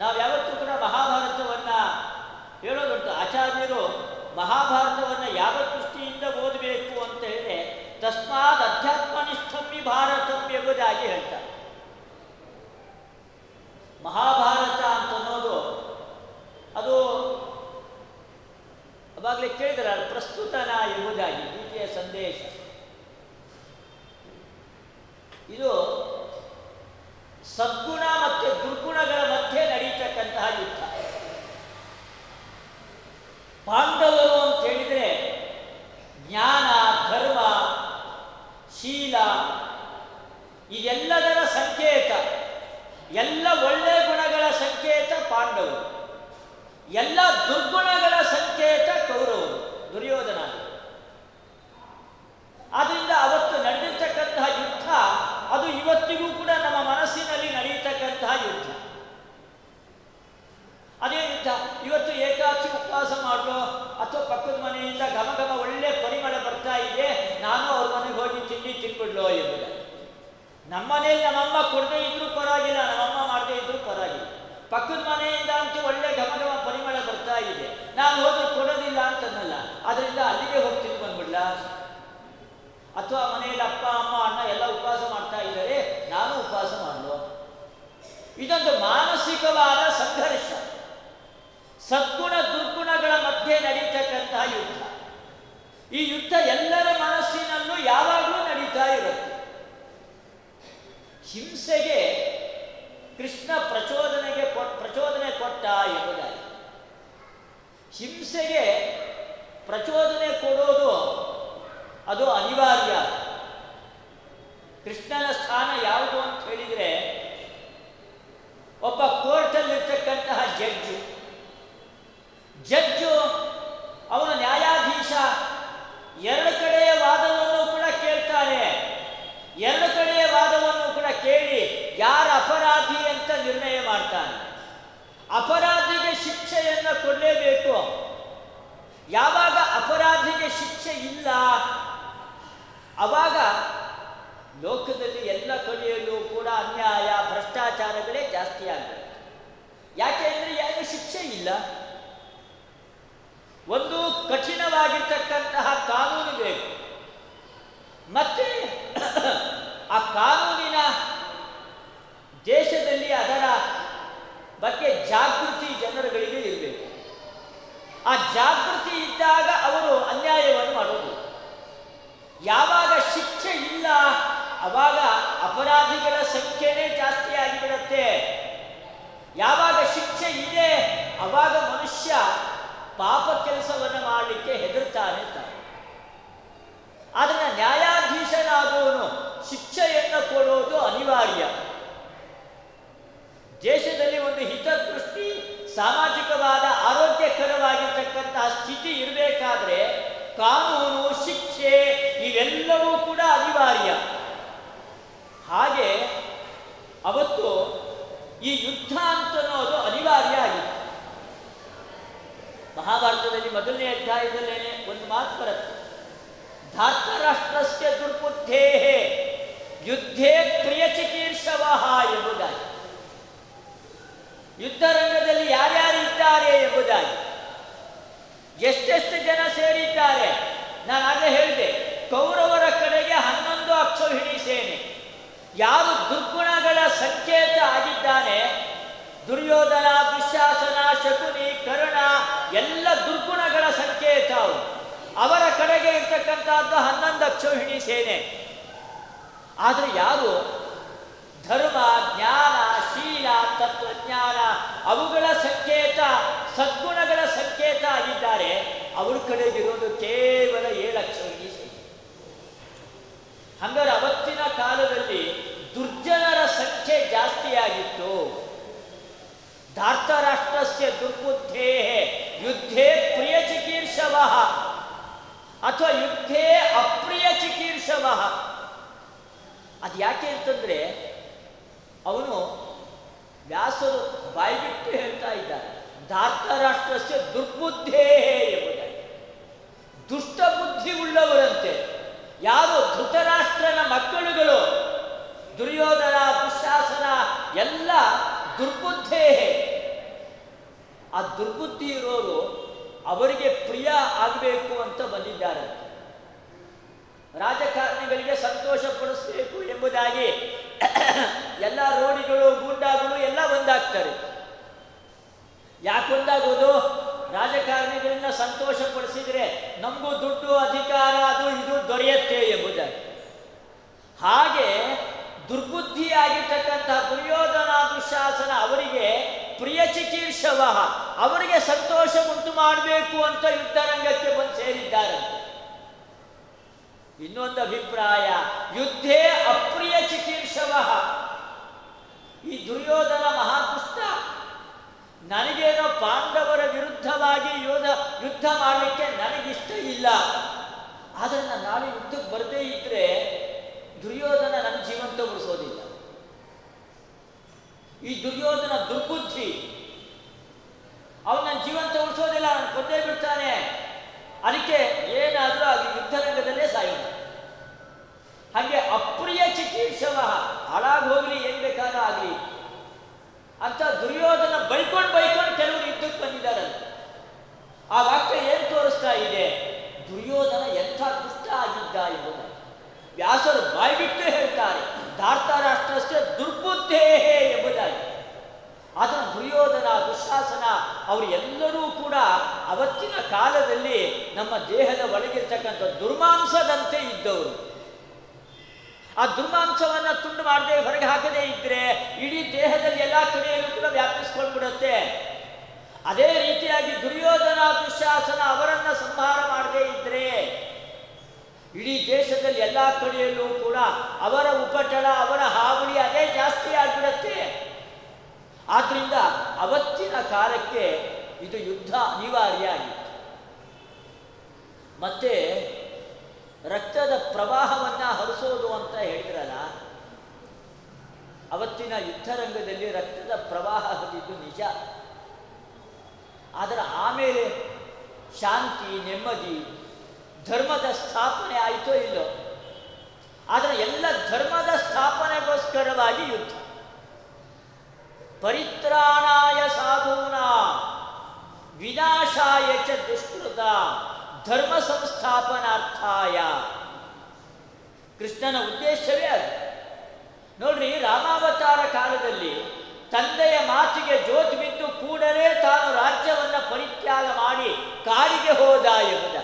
ನಾವು ಯಾವತ್ತೂ ಕೂಡ ಮಹಾಭಾರತವನ್ನು ಹೇಳೋದುಂಟು. ಆಚಾರ್ಯರು ಮಹಾಭಾರತವನ್ನು ಭಾರತಂ ಎಂಬುದಾಗಿ ಹೇಳ್ತಾರೆ. ಮಹಾಭಾರತ ಅಂತ ಅನ್ನೋದು ಅದು ಅವಾಗಲೇ ಕೇಳಿದ್ರಲ್ಲ, ಪ್ರಸ್ತುತನ ಎಂಬುದಾಗಿ ಗೀತೆಯ ಸಂದೇಶ. ಇದು ಸದ್ಗುಣ ಮತ್ತು ದುರ್ಗುಣಗಳ ಮಧ್ಯೆ ನಡೀತಕ್ಕಂತಹ ಯುದ್ಧ. ಪಾಂಡವರು ಅಂತ ಹೇಳಿದರೆ ಜ್ಞಾನ, ಧರ್ಮ, ಶೀಲ ಇದೆಲ್ಲದರ ಸಂಕೇತ, ಎಲ್ಲ ಒಳ್ಳೆಯ ಗುಣಗಳ ಸಂಕೇತ ಪಾಂಡವರು, ಎಲ್ಲ ದುರ್ಗುಣಗಳ ಸಂಕೇತ ಕೌರವರು, ದುರ್ಯೋಧನ. ಆದ್ದರಿಂದ ಅವತ್ತು ನಡೆದಿರ್ತಕ್ಕಂತಹ ಯುದ್ಧ ಅದು ಇವತ್ತಿಗೂ ಕೂಡ ನಮ್ಮ ಮನಸ್ಸಿನಲ್ಲಿ ನಡೆಯತಕ್ಕಂತಹ ಯುದ್ಧ. ಅದೇ ಯುದ್ಧ. ಇವತ್ತು ಏಕಾದಶಿ ಉಪವಾಸ ಮಾಡಲು ಅಥವಾ ಪಕ್ಕದ ಮನೆಯಿಂದ ಘಮ ಘಮ ಒಳ್ಳೆ ಪರಿಮಳ ಬರ್ತಾ ಇದೆ, ನಾನು ಅವ್ರ ಮನೆಗೆ ಹೋಗಿ ತಿಂಡಿ ತಿನ್ಬಿಡ್ಲೋ ಎಂಬುದು. ನಮ್ಮನೇಲಿ ನಮ್ಮಮ್ಮ ಕೊಡದೇ ಇದ್ರೂ ಪರವಾಗಿಲ್ಲ, ನಮ್ಮಮ್ಮ ಮಾಡದೇ ಇದ್ರೂ ಪರವಾಗಿಲ್ಲ. ಪಕ್ಕದ ಮನೆಯಿಂದ ಅಂತೂ ಒಳ್ಳೆ ಘಮ ಘಮ ಪರಿಮಳ ಬರ್ತಾ ಇದೆ, ನಾನು ಹೋದ್ರೆ ಕೊಡೋದಿಲ್ಲ ಅಂತನ್ನಲ್ಲ, ಅದರಿಂದ ಅಲ್ಲಿಗೆ ಹೋಗಿ ತಿನ್ಕೊಂಡ್ಬಿಡ್ಲ. ಅಥವಾ ಮನೆಯಲ್ಲಿ ಅಪ್ಪ ಅಮ್ಮ ಅಣ್ಣ ಎಲ್ಲ ಉಪವಾಸ ಮಾಡ್ತಾ ಇದ್ದಾರೆ, ನಾನು ಉಪವಾಸ ಮಾಡಲು. ಇದೊಂದು ಮಾನಸಿಕವಾದ ಸಂಘರ್ಷ, ಸದ್ಗುಣ ದುರ್ಗುಣಗಳ ಮಧ್ಯೆ ನಡೀತಕ್ಕಂತಹ ಯುದ್ಧ. ಈ ಯುದ್ಧ ಎಲ್ಲರ ಮನಸ್ಸಿನಲ್ಲೂ ಯಾವಾಗಲೂ ನಡೀತಾ ಇರುತ್ತೆ. ಹಿಂಸೆಗೆ ಕೃಷ್ಣ ಪ್ರಚೋದನೆ ಕೊಟ್ಟ ಎಂಬುದಾಗಿ. ಹಿಂಸೆಗೆ ಪ್ರಚೋದನೆ ಕೊಡೋದು ಅದು ಅನಿವಾರ್ಯ. ಕೃಷ್ಣನ ಸ್ಥಾನ ಯಾವುದು ಅಂತ ಹೇಳಿದರೆ, ಒಬ್ಬ ಕೋರ್ಟಲ್ಲಿರ್ತಕ್ಕಂತಹ ಜಡ್ಜು ಅವನ ನ್ಯಾಯಾಧೀಶ ಎರಡು ಕಡೆಯ ವಾದವನ್ನು ಕೂಡ ಕೇಳ್ತಾನೆ. ಎರಡು ಕಡೆಯ ವಾದವನ್ನು ಕೂಡ ಕೇಳಿ ಯಾರ ಅಪರಾಧಿ ಅಂತ ನಿರ್ಣಯ ಮಾಡ್ತಾನೆ. ಅಪರಾಧಿಗೆ ಶಿಕ್ಷೆಯನ್ನು ಕೊಡಲೇಬೇಕು. ಯಾವಾಗ ಅಪರಾಧಿಗೆ ಶಿಕ್ಷೆ ಇಲ್ಲ, ಆವಾಗ ಲೋಕದಲ್ಲಿ ಎಲ್ಲ ಕಡೆಯಲ್ಲೂ ಕೂಡ ಅನ್ಯಾಯ, ಭ್ರಷ್ಟಾಚಾರಗಳೇ ಜಾಸ್ತಿ ಆಗಬೇಕು. ಯಾಕೆ ಅಂದರೆ ಯಾರಿಗೂ ಶಿಕ್ಷೆ ಇಲ್ಲ. ಒಂದು ಕಠಿಣವಾಗಿರ್ತಕ್ಕಂತಹ ಕಾನೂನು ಬೇಕು, ಮತ್ತೆ ಆ ಕಾನೂನಿನ ದೇಶದಲ್ಲಿ ಅದರ ಬಗ್ಗೆ ಜಾಗೃತಿ ಜನರುಗಳಿಗೆ ಇರಬೇಕು. ಆ ಜಾಗೃತಿ ಇದ್ದಾಗ ಅವರು ಅನ್ಯಾಯವನ್ನು ಮಾಡೋದು. ಯಾವಾಗ ಶಿಕ್ಷೆ ಇಲ್ಲ, ಆವಾಗ ಅಪರಾಧಿಗಳ ಸಂಖ್ಯೆನೇ ಜಾಸ್ತಿ ಆಗಿಬಿಡುತ್ತೆ. ಯಾವಾಗ ಶಿಕ್ಷೆ ಇದೆ, ಆವಾಗ ಮನುಷ್ಯ ಪಾಪ ಕೆಲಸವನ್ನು ಮಾಡಲಿಕ್ಕೆ ಹೆದರ್ತಾನೆ. ಆದರೆ ನ್ಯಾಯಾಧೀಶನಾಗುವನು ಶಿಕ್ಷೆಯನ್ನು ಕೊಡೋದು ಅನಿವಾರ್ಯ. ದೇಶದಲ್ಲಿ ಒಂದು ಹಿತದೃಷ್ಟಿ, ಸಾಮಾಜಿಕವಾದ ಆರೋಗ್ಯಕರವಾಗಿರ್ತಕ್ಕಂತಹ ಸ್ಥಿತಿ ಇರಬೇಕಾದ್ರೆ ಕಾನೂನು, ಶಿಕ್ಷೆ ಇವೆಲ್ಲವೂ ಕೂಡ ಅನಿವಾರ್ಯ. ಹಾಗೆ ಅವತ್ತು ಈ ಯುದ್ಧ ಅಂತನ್ನೋದು ಅನಿವಾರ್ಯ ಆಗಿತ್ತು. ಮಹಾಭಾರತದಲ್ಲಿ ಮೊದಲನೇ ಅಧ್ಯಾಯದಲ್ಲೇನೆ ಒಂದು ಮಾತು ಬರುತ್ತೆ, ಧಾರ್ತರಾಷ್ಟ್ರಸ್ಯ ದುರ್ಬುದ್ಧೇ ಯುದ್ಧೇ ಪ್ರಿಯ ಚಿಕೀರ್ಷವಃ ಎಂಬುದಾಗಿ. ಯುದ್ಧರಂಗದಲ್ಲಿ ಯಾರ್ಯಾರು ಇದ್ದಾರೆ ಎಂಬುದಾಗಿ, ಎಷ್ಟೆಷ್ಟು ಜನ ಸೇರಿದ್ದಾರೆ. ನಾನು ಆಗಲೇ ಹೇಳಿದೆ, ಕೌರವರ ಕಡೆಗೆ 11 ಅಕ್ಷೌಹಿಣಿ ಸೇನೆ. ಯಾರು ದುರ್ಗುಣಗಳ ಸಂಕೇತ ಆಗಿದ್ದಾನೆ, ದುರ್ಯೋಧನ, ದುಶ್ಯಾಸನ, ಶಕುನಿ, ಕರ್ಣ ಎಲ್ಲ ದುರ್ಗುಣಗಳ ಸಂಕೇತ. ಅವರ ಕಡೆಗೆ ಇರ್ತಕ್ಕಂಥದ್ದು 11 ಅಕ್ಷೌಹಿಣಿ ಸೇನೆ. ಆದರೆ ಯಾರು ಧರ್ಮ, ಜ್ಞಾನ, ಶೀಲ, ತತ್ವಜ್ಞಾನ ಅವುಗಳ ಸಂಕೇತ, ಸದ್ಗುಣಗಳ ಸಂಕೇತ ಆಗಿದ್ದಾರೆ, ಅವ್ರ ಕಡೆಗಿರೋದು ಕೇವಲ 7 ಅಕ್ಷೌಹಿಣಿ ಸೇನೆ. ಹಂಗಾರೆ ಅವತ್ತಿನ ಕಾಲದಲ್ಲಿ ದುರ್ಜನರ ಸಂಖ್ಯೆ ಜಾಸ್ತಿಯಾಗಿತ್ತು. ಧಾರ್ತರಾಷ್ಟ್ರಸ್ಯ ದುರ್ಬುದ್ಧೇ ಯುದ್ಧೇ ಪ್ರಿಯ ಚಿಕೀರ್ಷವಃ ಅಥವಾ ಯುದ್ಧೇ ಅಪ್ರಿಯ ಚಿಕೀರ್ಷವಃ. ಅದು ಯಾಕೆ ಅಂತಂದರೆ, ಅವನು ವ್ಯಾಸರು ಬಾಯ್ಬಿಟ್ಟು ಹೇಳ್ತಾ ಇದ್ದಾರೆ, ಧಾರ್ತರಾಷ್ಟ್ರಸ್ಯ ದುರ್ಬುದ್ಧೇ ಎಂಬುದಾಗಿ. ದುಷ್ಟ ಬುದ್ಧಿ ಉಳ್ಳವರಂತೆ ಯಾರು ಧೃತರಾಷ್ಟ್ರನ ಮಕ್ಕಳುಗಳು, ದುರ್ಯೋಧನ, ದುಶ್ಯಾಸನ ಎಲ್ಲ ದುರ್ಬುದ್ಧೇ. ಆ ದುರ್ಬುದ್ಧಿ ಇರೋರು ಅವರಿಗೆ ಪ್ರಿಯ ಆಗಬೇಕು ಅಂತ ಬಂದಿದ್ದಾರೆ. ರಾಜಕಾರಣಿಗಳಿಗೆ ಸಂತೋಷ ಪಡಿಸಬೇಕು ಎಂಬುದಾಗಿ ಎಲ್ಲ ರೋಡಿಗಳು ಗೂಂಡಾಗಳು ಎಲ್ಲ ಒಂದಾಗ್ತಾರೆ. ಯಾಕೊಂದಾಗೋದು? ರಾಜಕಾರಣಿಗಳನ್ನ ಸಂತೋಷ ಪಡಿಸಿದ್ರೆ ನಮಗೂ ದುಡ್ಡು ಅಧಿಕಾರ ಅದು ಇದು ದೊರೆಯುತ್ತೆ ಎಂಬುದಾಗಿ. ಹಾಗೆ ದುರ್ಬುದ್ಧಿಯಾಗಿರ್ತಕ್ಕಂತಹ ದುರ್ಯೋಧನ ದುಶ್ಯಾಸನ ಅವರಿಗೆ ಪ್ರಿಯ ಚಿಕೀರ್ಷವ, ಅವರಿಗೆ ಸಂತೋಷ ಉಂಟು ಮಾಡಬೇಕು ಅಂತ ಯುದ್ಧರಂಗಕ್ಕೆ ಬಂದು ಸೇರಿದ್ದಾರಂತೆ. ಇನ್ನೊಂದು ಅಭಿಪ್ರಾಯ, ಯುದ್ಧೇ ಅಪ್ರಿಯ ಚಿಕೀರ್ಷವ, ಈ ದುರ್ಯೋಧನ ಮಹಾದುಷ್ಟ, ನನಗೇನೋ ಪಾಂಡವರ ವಿರುದ್ಧವಾಗಿ ಯುದ್ಧ ಮಾಡಲಿಕ್ಕೆ ನನಗಿಷ್ಟ ಇಲ್ಲ, ಆದರೆ ನಾನು ನಾಳೆ ಯುದ್ಧಕ್ಕೆ ಬರದೇ ಇದ್ರೆ ದುರ್ಯೋಧನ ನನ್ನ ಜೀವಂತ ಉಳಿಸೋದಿಲ್ಲ. ಈ ದುರ್ಯೋಧನ ದುರ್ಬುದ್ಧಿ, ಅವನು ನನ್ನ ಜೀವಂತ ಉಳಿಸೋದಿಲ್ಲ, ಅವನು ಕೊಂದೇ ಬಿಡ್ತಾನೆ. ಅದಕ್ಕೆ ಏನಾದರೂ ಆಗಿ ಯುದ್ಧರಂಗದಲ್ಲೇ ಸಾಯೋದು. ಹಾಗೆ ಅಪ್ರಿಯ ಚಿಕೀರ್ಷವ, ಹಾಳಾಗಿ ಹೋಗ್ಲಿ, ಏನ್ ಬೇಕಾದ್ರೂ ಆಗಲಿ ಅಂತ ದುರ್ಯೋಧನ ಬೈಕೊಂಡು ಕೆಲವರು ಯುದ್ಧಕ್ಕೆ ಬಂದಿದ್ದಾರಂತೆ. ಆ ವಾಕ್ಯ ಏನ್ ತೋರಿಸ್ತಾ ಇದೆ? ದುರ್ಯೋಧನ ಎಂಥ ದುಷ್ಟ ಆಗಿದ್ದ ಎಂಬುದಾಗಿ ವ್ಯಾಸರು ಬಾಯ್ಬಿಟ್ಟು ಹೇಳ್ತಾರೆ. ಧಾರ್ತಾರಾಷ್ಟ್ರಸ್ಯ ದುರ್ಬುದ್ಧೇ ಎಂಬುದಾಗಿ. ಅದನ್ನು ದುರ್ಯೋಧನ ದುಶ್ಯಾಸನ ಅವರು ಎಲ್ಲರೂ ಕೂಡ ಅವತ್ತಿನ ಕಾಲದಲ್ಲಿ ನಮ್ಮ ದೇಹದ ಒಳಗಿರ್ತಕ್ಕಂಥ ದುರ್ಮಾಂಸದಂತೆ ಇದ್ದವರು. ಆ ದುರ್ಮಾಂಸವನ್ನ ತುಂಡು ಮಾಡದೆ ಹೊರಗೆ ಹಾಕದೇ ಇದ್ರೆ ಇಡೀ ದೇಹದಲ್ಲಿ ಎಲ್ಲ ಕಡೆಯಲ್ಲೂ ಕೂಡ ವ್ಯಾಪಿಸ್ಕೊಂಡ್ಬಿಡುತ್ತೆ. ಅದೇ ರೀತಿಯಾಗಿ ದುರ್ಯೋಧನ ದುಶ್ಯಾಸನ ಅವರನ್ನ ಸಂಹಾರ ಮಾಡದೇ ಇದ್ರೆ ಇಡೀ ದೇಶದಲ್ಲಿ ಎಲ್ಲ ಕಡೆಯಲ್ಲೂ ಕೂಡ ಅವರ ಉಪಟಳ, ಅವರ ಹಾವಳಿ ಅದೇ ಜಾಸ್ತಿ ಆಗಿಬಿಡುತ್ತೆ. ಆದ್ರಿಂದ ಅವತ್ತಿನ ಕಾಲಕ್ಕೆ ಇದು ಯುದ್ಧ ಅನಿವಾರ್ಯ ಆಗಿತ್ತು. ಮತ್ತೆ ರಕ್ತದ ಪ್ರವಾಹವನ್ನ ಹರಿಸೋದು ಅಂತ ಹೇಳಿದ್ರಲ್ಲ, ಅವತ್ತಿನ ಯುದ್ಧರಂಗದಲ್ಲಿ ರಕ್ತದ ಪ್ರವಾಹ ಹರಿದಿದ್ದು ನಿಜ. ಆದರೆ ಆಮೇಲೆ ಶಾಂತಿ, ನೆಮ್ಮದಿ, ಧರ್ಮದ ಸ್ಥಾಪನೆ ಆಯಿತೋ ಇಲ್ಲೋ? ಆದರೆ ಎಲ್ಲ ಧರ್ಮದ ಸ್ಥಾಪನೆಗೋಸ್ಕರವಾಗಿ ಯುದ್ಧ. ಪರಿತ್ರಾಣಾಯ ಸಾಧೂನಾ ವಿನಾಶಾಯ ಚ ದುಷ್ಕೃತ ಧರ್ಮ ಸಂಸ್ಥಾಪನಾರ್ಥಾಯ. ಕೃಷ್ಣನ ಉದ್ದೇಶವೇ ಅದು. ನೋಡ್ರಿ, ರಾಮಾವತಾರ ಕಾಲದಲ್ಲಿ ತಂದೆಯ ಮಾತಿಗೆ ಜೋತು ಬಿದ್ದು ಕೂಡಲೇ ತಾನು ರಾಜ್ಯವನ್ನ ಪರಿತ್ಯಾಗ ಮಾಡಿ ಕಾಡಿಗೆ ಹೋದ ಎಂಬುದ.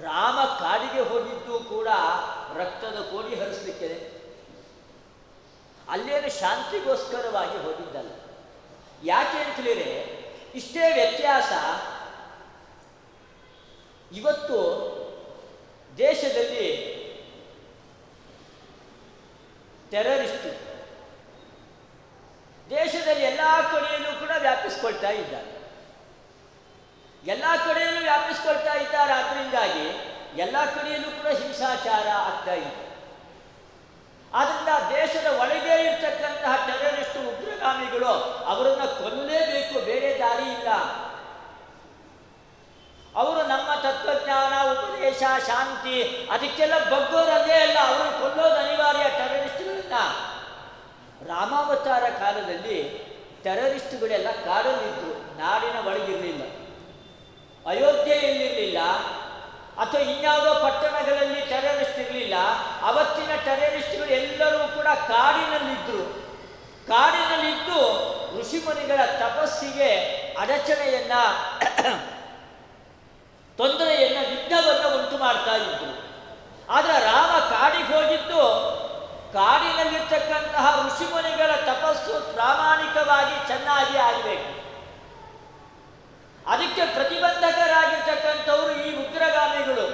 ರಾಮ ಕಾಡಿಗೆ ಹೋಗಿದ್ದು ಕೂಡ ರಕ್ತದ ಕೋಡಿ ಹರಿಸಲಿಕ್ಕೆ, ಅಲ್ಲೇನು ಶಾಂತಿಗೋಸ್ಕರವಾಗಿ ಹೋಗಿದ್ದಲ್ಲ. ಯಾಕೆ ಅಂತೇಳಿದ್ರೆ ಇಷ್ಟೇ ವ್ಯತ್ಯಾಸ. ಇವತ್ತು ದೇಶದಲ್ಲಿ ಟೆರರಿಸ್ಟ್ ದೇಶದಲ್ಲಿ ಎಲ್ಲ ಕಡೆಯಲ್ಲೂ ಕೂಡ ವ್ಯಾಪಿಸ್ಕೊಳ್ತಾ ಇದ್ದಾರೆ. ಎಲ್ಲ ಕಡೆಯಲ್ಲೂ ವ್ಯಾಪಿಸ್ಕೊಳ್ತಾ ಇದ್ದಾರೆ. ಅದರಿಂದಾಗಿ ಎಲ್ಲ ಕಡೆಯಲ್ಲೂ ಕೂಡ ಹಿಂಸಾಚಾರ ಆಗ್ತಾ ಇದೆ. ಆದ್ರಿಂದ ದೇಶದ ಒಳಗೆ ಇರ್ತಕ್ಕಂತಹ ಟೆರರಿಸ್ಟ್ ಉಗ್ರಗಾಮಿಗಳು ಅವರನ್ನು ಕೊಲ್ಲಲೇಬೇಕು, ಬೇರೆ ದಾರಿ ಇಲ್ಲ. ಅವರು ನಮ್ಮ ತತ್ವಜ್ಞಾನ, ಉಪದೇಶ, ಶಾಂತಿ ಅದಕ್ಕೆಲ್ಲ ಬಗ್ಗೋರಲ್ಲೇ ಅಲ್ಲ, ಅವರು ಕೊಲ್ಲೋದು ಅನಿವಾರ್ಯ ಟೆರರಿಸ್ಟ್ಗಳನ್ನ. ರಾಮಾವತಾರ ಕಾಲದಲ್ಲಿ ಟೆರರಿಸ್ಟ್ಗಳೆಲ್ಲ ಕಾಡಲ್ಲಿದ್ದರು, ನಾಡಿನ ಒಳಗಿರಲಿಲ್ಲ. ಅಯೋಧ್ಯೆಯಲ್ಲಿರಲಿಲ್ಲ ಅಥವಾ ಇನ್ಯಾವುದೋ ಪಟ್ಟಣಗಳಲ್ಲಿ ಟೆರರಿಸ್ಟ್ ಇರಲಿಲ್ಲ. ಅವತ್ತಿನ ಟೆರರಿಸ್ಟ್ಗಳು ಎಲ್ಲರೂ ಕೂಡ ಕಾಡಿನಲ್ಲಿದ್ದರು. ಕಾಡಿನಲ್ಲಿದ್ದು ಋಷಿಮುನಿಗಳ ತಪಸ್ಸಿಗೆ ಅಡಚಣೆಯನ್ನ, ತೊಂದರೆಯನ್ನ, ವಿಘ್ನವನ್ನು ಉಂಟು ಮಾಡ್ತಾ ಇದ್ರು. ಆದ್ರೆ ರಾಮ ಕಾಡಿಗೆ ಹೋಗಿದ್ದು ಕಾಡಿನಲ್ಲಿರ್ತಕ್ಕಂತಹ ಋಷಿಮುನಿಗಳ ತಪಸ್ಸು ಪ್ರಾಮಾಣಿಕವಾಗಿ ಚೆನ್ನಾಗಿ ಆಗಬೇಕು. ಅದಕ್ಕೆ ಪ್ರತಿಬಂಧಕರಾಗಿರ್ತಕ್ಕಂಥವರು ಈ ಉಗ್ರಗಾಮಿಗಳು.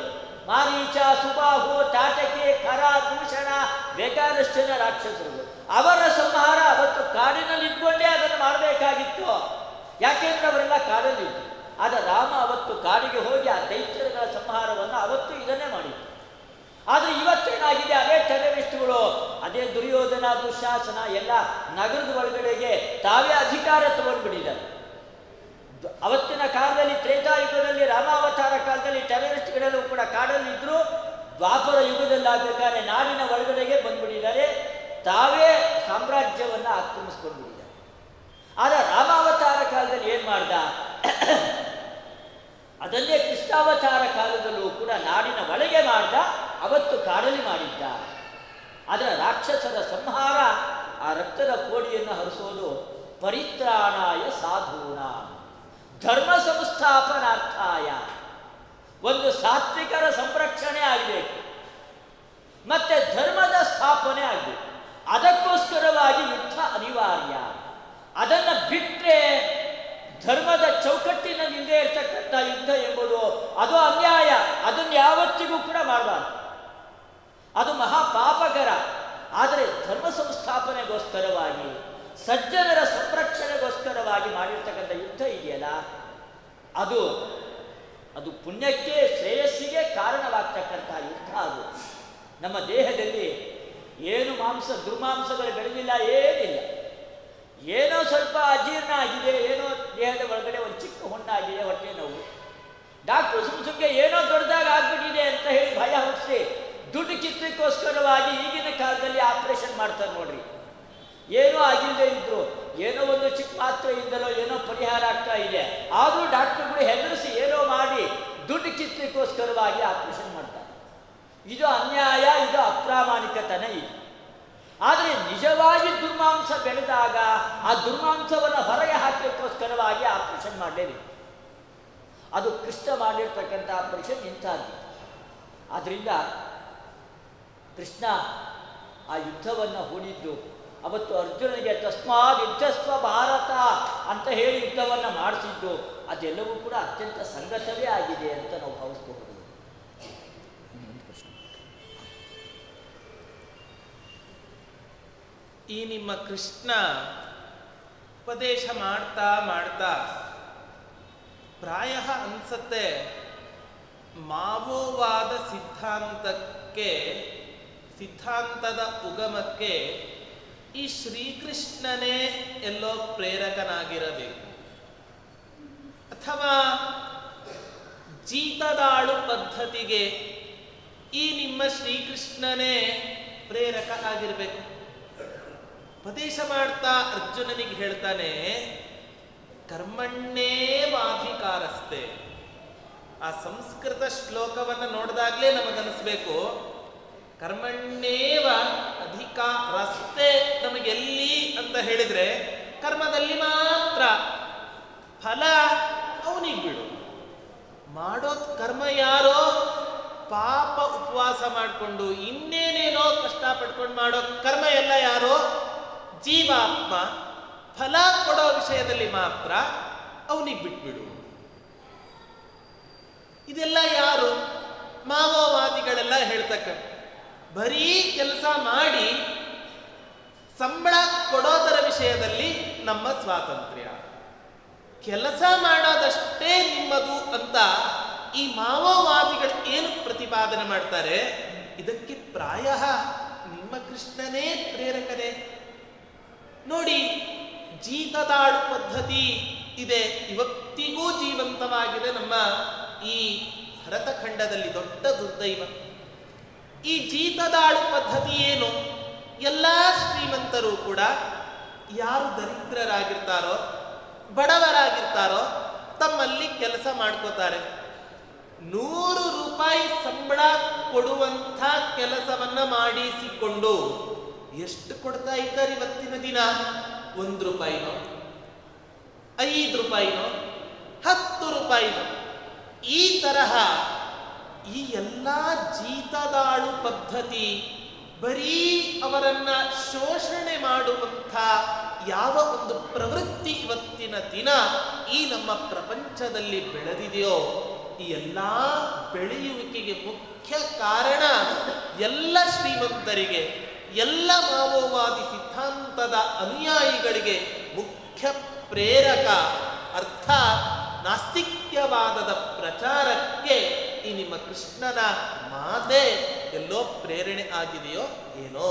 ಮಾರೀಚ, ಸುಬಾಹು, ತಾಟಕೆ, ಖರ, ದೂಷಣ, ಬೇಕಾದಷ್ಟು ಜನ ರಾಕ್ಷಸರು. ಅವರ ಸಂಹಾರ ಅವತ್ತು ಕಾಡಿನಲ್ಲಿ ಇದ್ಕೊಂಡೇ ಅದನ್ನು ಮಾಡಬೇಕಾಗಿತ್ತು. ಯಾಕೆಂದ್ರೆ ಅವರೆಲ್ಲ ಕಾಡಲ್ಲಿತ್ತು. ಆದರೆ ರಾಮ ಅವತ್ತು ಕಾಡಿಗೆ ಹೋಗಿ ಆ ದೈತ್ಯಗಳ ಸಂಹಾರವನ್ನು ಅವತ್ತು ಇದನ್ನೇ ಮಾಡಿತ್ತು. ಆದರೆ ಇವತ್ತೇನಾಗಿದೆ, ಅದೇ ಟೆರರಿಸ್ಟ್ಗಳು, ಅದೇ ದುರ್ಯೋಧನ ದುಶ್ಯಾಸನ ಎಲ್ಲ ನಗರದ ಒಳಗಡೆಗೆ ತಾವೇ ಅಧಿಕಾರ ತಗೊಂಡ್ಬಿಟ್ಟಿದ್ದಾರೆ. ಅವತ್ತಿನ ಕಾಲದಲ್ಲಿ ತ್ರೇತಾಯುಗದಲ್ಲಿ, ರಾಮಾವತಾರ ಕಾಲದಲ್ಲಿ ಟೆರರಿಸ್ಟ್ಗಳೆಲ್ಲೂ ಕೂಡ ಕಾಡಲ್ಲಿದ್ದರು. ದ್ವಾಪರ ಯುಗದಲ್ಲಾಗಬೇಕಾದ್ರೆ ನಾಡಿನ ಒಳಗಡೆಗೆ ಬಂದ್ಬಿಟ್ಟಿದ್ದಾರೆ, ತಾವೇ ಸಾಮ್ರಾಜ್ಯವನ್ನು ಆಕ್ರಮಿಸ್ಕೊಂಡ್ಬಿಟ್ಟಿದ್ದಾರೆ. ಆದರೆ ರಾಮಾವತಾರ ಕಾಲದಲ್ಲಿ ಏನು ಮಾಡ್ದ, ಅದನ್ನೇ ಕೃಷ್ಣಾವತಾರ ಕಾಲದಲ್ಲೂ ಕೂಡ ನಾಡಿನ ಒಳಗೆ ಮಾಡ್ದ. ಅವತ್ತು ಕಾಡಲಿ ಮಾಡಿದ್ದ. ಅದರ ರಾಕ್ಷಸರ ಸಂಹಾರ, ಆ ರಕ್ತದ ಕೋಡಿಯನ್ನು ಹರಿಸೋದು ಪರಿತ್ರಾಣಾಯ ಸಾಧೂನ, ಧರ್ಮ ಸಂಸ್ಥಾಪನಾರ್ಥಾಯ, ಒಂದು ಸಾತ್ವಿಕರ ಸಂರಕ್ಷಣೆ ಆಗಬೇಕು, ಮತ್ತೆ ಧರ್ಮದ ಸ್ಥಾಪನೆ ಆಗಬೇಕು. ಅದಕ್ಕೋಸ್ಕರವಾಗಿ ಯುದ್ಧ ಅನಿವಾರ್ಯ. ಅದನ್ನು ಬಿಟ್ಟರೆ ಧರ್ಮದ ಚೌಕಟ್ಟಿನಲ್ಲಿಂದೇ ಇರ್ತಕ್ಕಂಥ ಯುದ್ಧ ಎಂಬುದು ಅದು ಅನ್ಯಾಯ. ಅದನ್ನು ಯಾವತ್ತಿಗೂ ಕೂಡ ಮಾಡಬಾರ್ದು, ಅದು ಮಹಾಪಾಪಕರ. ಆದರೆ ಧರ್ಮ ಸಂಸ್ಥಾಪನೆಗೋಸ್ಕರವಾಗಿ, ಸಜ್ಜನರ ಸಂರಕ್ಷಣೆಗೋಸ್ಕರವಾಗಿ ಮಾಡಿರ್ತಕ್ಕಂಥ ಯುದ್ಧ ಇದೆಯಲ್ಲ, ಅದು ಪುಣ್ಯಕ್ಕೆ, ಶ್ರೇಯಸ್ಸಿಗೆ ಕಾರಣವಾಗ್ತಕ್ಕಂಥ ಯುದ್ಧ. ಅದು ನಮ್ಮ ದೇಹದಲ್ಲಿ ಏನು ದುರ್ಮಾಂಸಗಳು ಬೆಳೆದಿಲ್ಲ, ಏನಿಲ್ಲ. ಏನೋ ಸ್ವಲ್ಪ ಅಜೀರ್ಣ ಆಗಿದೆ, ಏನೋ ದೇಹದ ಒಳಗಡೆ ಒಂದು ಚಿಕ್ಕ ಹುಣ್ಣಾಗಿದೆ, ಹೊಟ್ಟೆ ನೋವು. ಡಾಕ್ಟ್ರು ಸುಮ್ಸುಮ್ಗೆ ಏನೋ ದೊಡ್ಡದಾಗಿ ಆಗ್ಬಿಟ್ಟಿದೆ ಅಂತ ಹೇಳಿ ಭಯ ಹುಟ್ಟಿಸಿ ದುಡ್ಡು ಕಿತ್ತಕ್ಕೋಸ್ಕರವಾಗಿ ಈಗಿನ ಕಾಲದಲ್ಲಿ ಆಪರೇಷನ್ ಮಾಡ್ತಾರೆ ನೋಡ್ರಿ. ಏನೋ ಆಗಿಲ್ಲದೆ ಇದ್ರು, ಏನೋ ಒಂದು ಚಿಕ್ಕ ಮಾತ್ರೆಯಿಂದಲೋ ಏನೋ ಪರಿಹಾರ ಆಗ್ತಾ ಇದೆ, ಆದರೂ ಡಾಕ್ಟರ್ಗಳು ಹೆದರಿಸಿ ಏನೋ ಮಾಡಿ ದುಡ್ಡು ಕಿತ್ತಕ್ಕೋಸ್ಕರವಾಗಿ ಆಪರೇಷನ್ ಮಾಡ್ತಾರೆ. ಇದು ಅನ್ಯಾಯ, ಇದು ಅಪ್ರಾಮಾಣಿಕತನ ಇದು. ಆದರೆ ನಿಜವಾಗಿ ದುರ್ಮಾಂಸ ಬೆಳೆದಾಗ ಆ ದುರ್ಮಾಂಸವನ್ನು ಹೊರಗೆ ಹಾಕಲಿಕ್ಕೋಸ್ಕರವಾಗಿ ಆಪರೇಷನ್ ಮಾಡಲೇಬೇಕು. ಅದು ಕೃಷ್ಣ ಮಾಡಿರ್ತಕ್ಕಂಥ ಆಪರೇಷನ್ ಇಂಥದ್ದು. ಆದ್ದರಿಂದ ಕೃಷ್ಣ ಆ ಯುದ್ಧವನ್ನು ಹೂಡಿದ್ದು ಅವತ್ತು ಅರ್ಜುನನಿಗೆ ತಸ್ಮಾದ್ ಯುದ್ಧಸ್ವ ಭಾರತ ಅಂತ ಹೇಳಿ ಯುದ್ಧವನ್ನು ಮಾಡಿಸಿದ್ದು, ಅದೆಲ್ಲವೂ ಕೂಡ ಅತ್ಯಂತ ಸಂಗತವೇ ಆಗಿದೆ ಅಂತ ನಾವು ಭಾವಿಸಬಹುದು. ಈ ನಿಮ್ಮ ಕೃಷ್ಣ ಉಪದೇಶ ಮಾಡ್ತಾ ಮಾಡ್ತಾ ಪ್ರಾಯ ಅನ್ಸತ್ತೆ ಮಾವೋವಾದ ಸಿದ್ಧಾಂತದ ಉಗಮಕ್ಕೆ ಈ ಶ್ರೀಕೃಷ್ಣನೇ ಎಲ್ಲೋ ಪ್ರೇರಕನಾಗಿರಬೇಕು, ಅಥವಾ ಜೀತದಾಳು ಪದ್ಧತಿಗೆ ಈ ನಿಮ್ಮ ಶ್ರೀಕೃಷ್ಣನೇ ಪ್ರೇರಕ ಆಗಿರಬೇಕು. ಉಪದೇಶ ಮಾಡ್ತಾ ಅರ್ಜುನನಿಗೆ ಹೇಳ್ತಾನೆ, ಕರ್ಮಣ್ಣೇವಾಧಿಕಾರಸ್ತೆ. ಆ ಸಂಸ್ಕೃತ ಶ್ಲೋಕವನ್ನು ನೋಡಿದಾಗಲೇ ನಮಗನಿಸ್ಬೇಕು, ಕರ್ಮಣ್ಣೇವ ಅಧಿಕಾರಸ್ತೆ ನಮಗೆಲ್ಲಿ ಅಂತ ಹೇಳಿದ್ರೆ ಕರ್ಮದಲ್ಲಿ ಮಾತ್ರ, ಫಲ ಅವನಿಗೆ ಬಿಡು. ಮಾಡೋದು ಕರ್ಮ ಯಾರೋ ಪಾಪ ಉಪವಾಸ ಮಾಡಿಕೊಂಡು ಇನ್ನೇನೇನೋ ಕಷ್ಟಪಟ್ಕೊಂಡು ಮಾಡೋ ಕರ್ಮ ಎಲ್ಲ ಯಾರೋ ಜೀವಾತ್ಮ. ಫಲ ಕೊಡೋ ವಿಷಯದಲ್ಲಿ ಮಾತ್ರ ಅವನಿಗೆ ಬಿಟ್ಬಿಡು. ಇದೆಲ್ಲ ಯಾರು? ಮಾವೋವಾದಿಗಳೆಲ್ಲ ಹೇಳ್ತಕ್ಕಂಥ ಬರೀ ಕೆಲಸ ಮಾಡಿ ಸಂಬಳ ಕೊಡೋದರ ವಿಷಯದಲ್ಲಿ ನಮ್ಮ ಸ್ವಾತಂತ್ರ್ಯ, ಕೆಲಸ ಮಾಡೋದಷ್ಟೇ ನಿಮ್ಮದು ಅಂತ ಈ ಮಾವೋವಾದಿಗಳು ಏನು ಪ್ರತಿಪಾದನೆ ಮಾಡ್ತಾರೆ, ಇದಕ್ಕೆ ಪ್ರಾಯ ನಿಮ್ಮ ಕೃಷ್ಣನೇ ಪ್ರೇರಕನೇ. ನೋಡಿ, ಜೀತದಾಳು ಪದ್ಧತಿ ಇದೆ, ಇವತ್ತಿಗೂ ಜೀವಂತವಾಗಿದೆ ನಮ್ಮ ಈ ಭರತಖಂಡದಲ್ಲಿ. ದೊಡ್ಡ ದುರ್ದೈವ ಈ ಜೀತದಾಳು ಪದ್ಧತಿ ಏನು? ಎಲ್ಲ ಶ್ರೀಮಂತರು ಕೂಡ ಯಾರು ದರಿದ್ರರಾಗಿರ್ತಾರೋ, ಬಡವರಾಗಿರ್ತಾರೋ ತಮ್ಮಲ್ಲಿ ಕೆಲಸ ಮಾಡ್ಕೋತಾರೆ. 100 ರೂಪಾಯಿ ಸಂಬಳ ಕೊಡುವಂಥ ಕೆಲಸವನ್ನ ಮಾಡಿಸಿಕೊಂಡು ಎಷ್ಟು ಕೊಡ್ತಾ ಇದ್ದಾರೆ ಇವತ್ತಿನ ದಿನ? 1 ರೂಪಾಯಿನೋ, 5 ರೂಪಾಯಿನೋ, 10 ರೂಪಾಯಿನೋ, ಈ ತರಹ ಈ ಎಲ್ಲ ಜೀತದಾಳು ಪದ್ಧತಿ ಬರೀ ಅವರನ್ನ ಶೋಷಣೆ ಮಾಡುವಂಥ ಯಾವ ಒಂದು ಪ್ರವೃತ್ತಿ ಇವತ್ತಿನ ದಿನ ಈ ನಮ್ಮ ಪ್ರಪಂಚದಲ್ಲಿ ಬೆಳೆದಿದೆಯೋ, ಈ ಎಲ್ಲ ಬೆಳೆಯುವಿಕೆಗೆ ಮುಖ್ಯ ಕಾರಣ ಎಲ್ಲ ಶ್ರೀಮಂತರಿಗೆ, ಎಲ್ಲ ಮಾವೋವಾದಿ ಸಿದ್ಧಾಂತದ ಅನುಯಾಯಿಗಳಿಗೆ ಮುಖ್ಯ ಪ್ರೇರಕ ಅರ್ಥಾತ್ ನಾಸ್ತಿಕ್ಯವಾದದ ಪ್ರಚಾರಕ್ಕೆ ಈ ನಿಮ್ಮ ಕೃಷ್ಣನ ಮಾತೆ ಎಲ್ಲೋ ಪ್ರೇರಣೆ ಆಗಿದೆಯೋ ಏನೋ.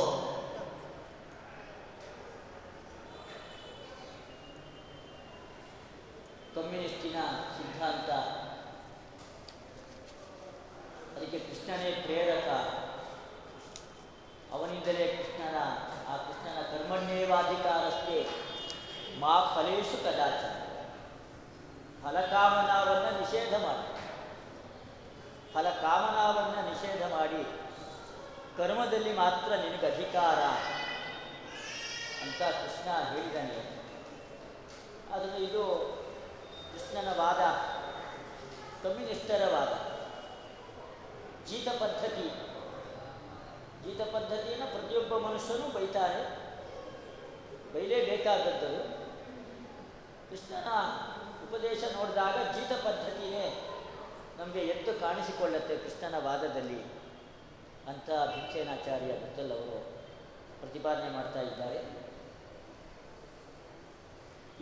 ಕಮ್ಯುನಿಸ್ಟಿನ ಸಿದ್ಧಾಂತ, ಅದಕ್ಕೆ ಕೃಷ್ಣನೇ ಪ್ರೇರಕ. ಅವನಿಂದಲೇ ಆ ಕೃಷ್ಣನ ಕರ್ಮಣ್ಯೇವಾಧಿಕಾರಕ್ಕೆ ಮಾ ಫಲೇಶು ಕದಾಚನ, ಫಲಕಾಮನಾವನ್ನು ನಿಷೇಧ ಮಾಡಿ ಕರ್ಮದಲ್ಲಿ ಮಾತ್ರ ನಿನಗೆ ಅಧಿಕಾರ ಅಂತ ಕೃಷ್ಣ ಹೇಳಿದ್ದಾನೆ. ಆದರೆ ಇದು ಕೃಷ್ಣನ ವಾದ, ಕಮ್ಯುನಿಸ್ಟರ ವಾದ. ಜೀತ ಪದ್ಧತಿಯನ್ನು ಪ್ರತಿಯೊಬ್ಬ ಮನುಷ್ಯನೂ ಬೈತಾರೆ, ಬೈಲೇಬೇಕಾದದ್ದು. ಕೃಷ್ಣನ ಉಪದೇಶ ನೋಡಿದಾಗ ಜೀತ ಪದ್ಧತಿಯೇ ನಮಗೆ ಎದ್ದು ಕಾಣಿಸಿಕೊಳ್ಳುತ್ತೆ ಕೃಷ್ಣನ ವಾದದಲ್ಲಿ ಅಂತ ಭೀಮಸೇನಾಚಾರ್ಯ ಬುದ್ಧಲ್ ಅವರು ಪ್ರತಿಪಾದನೆ ಮಾಡ್ತಾ ಇದ್ದಾರೆ.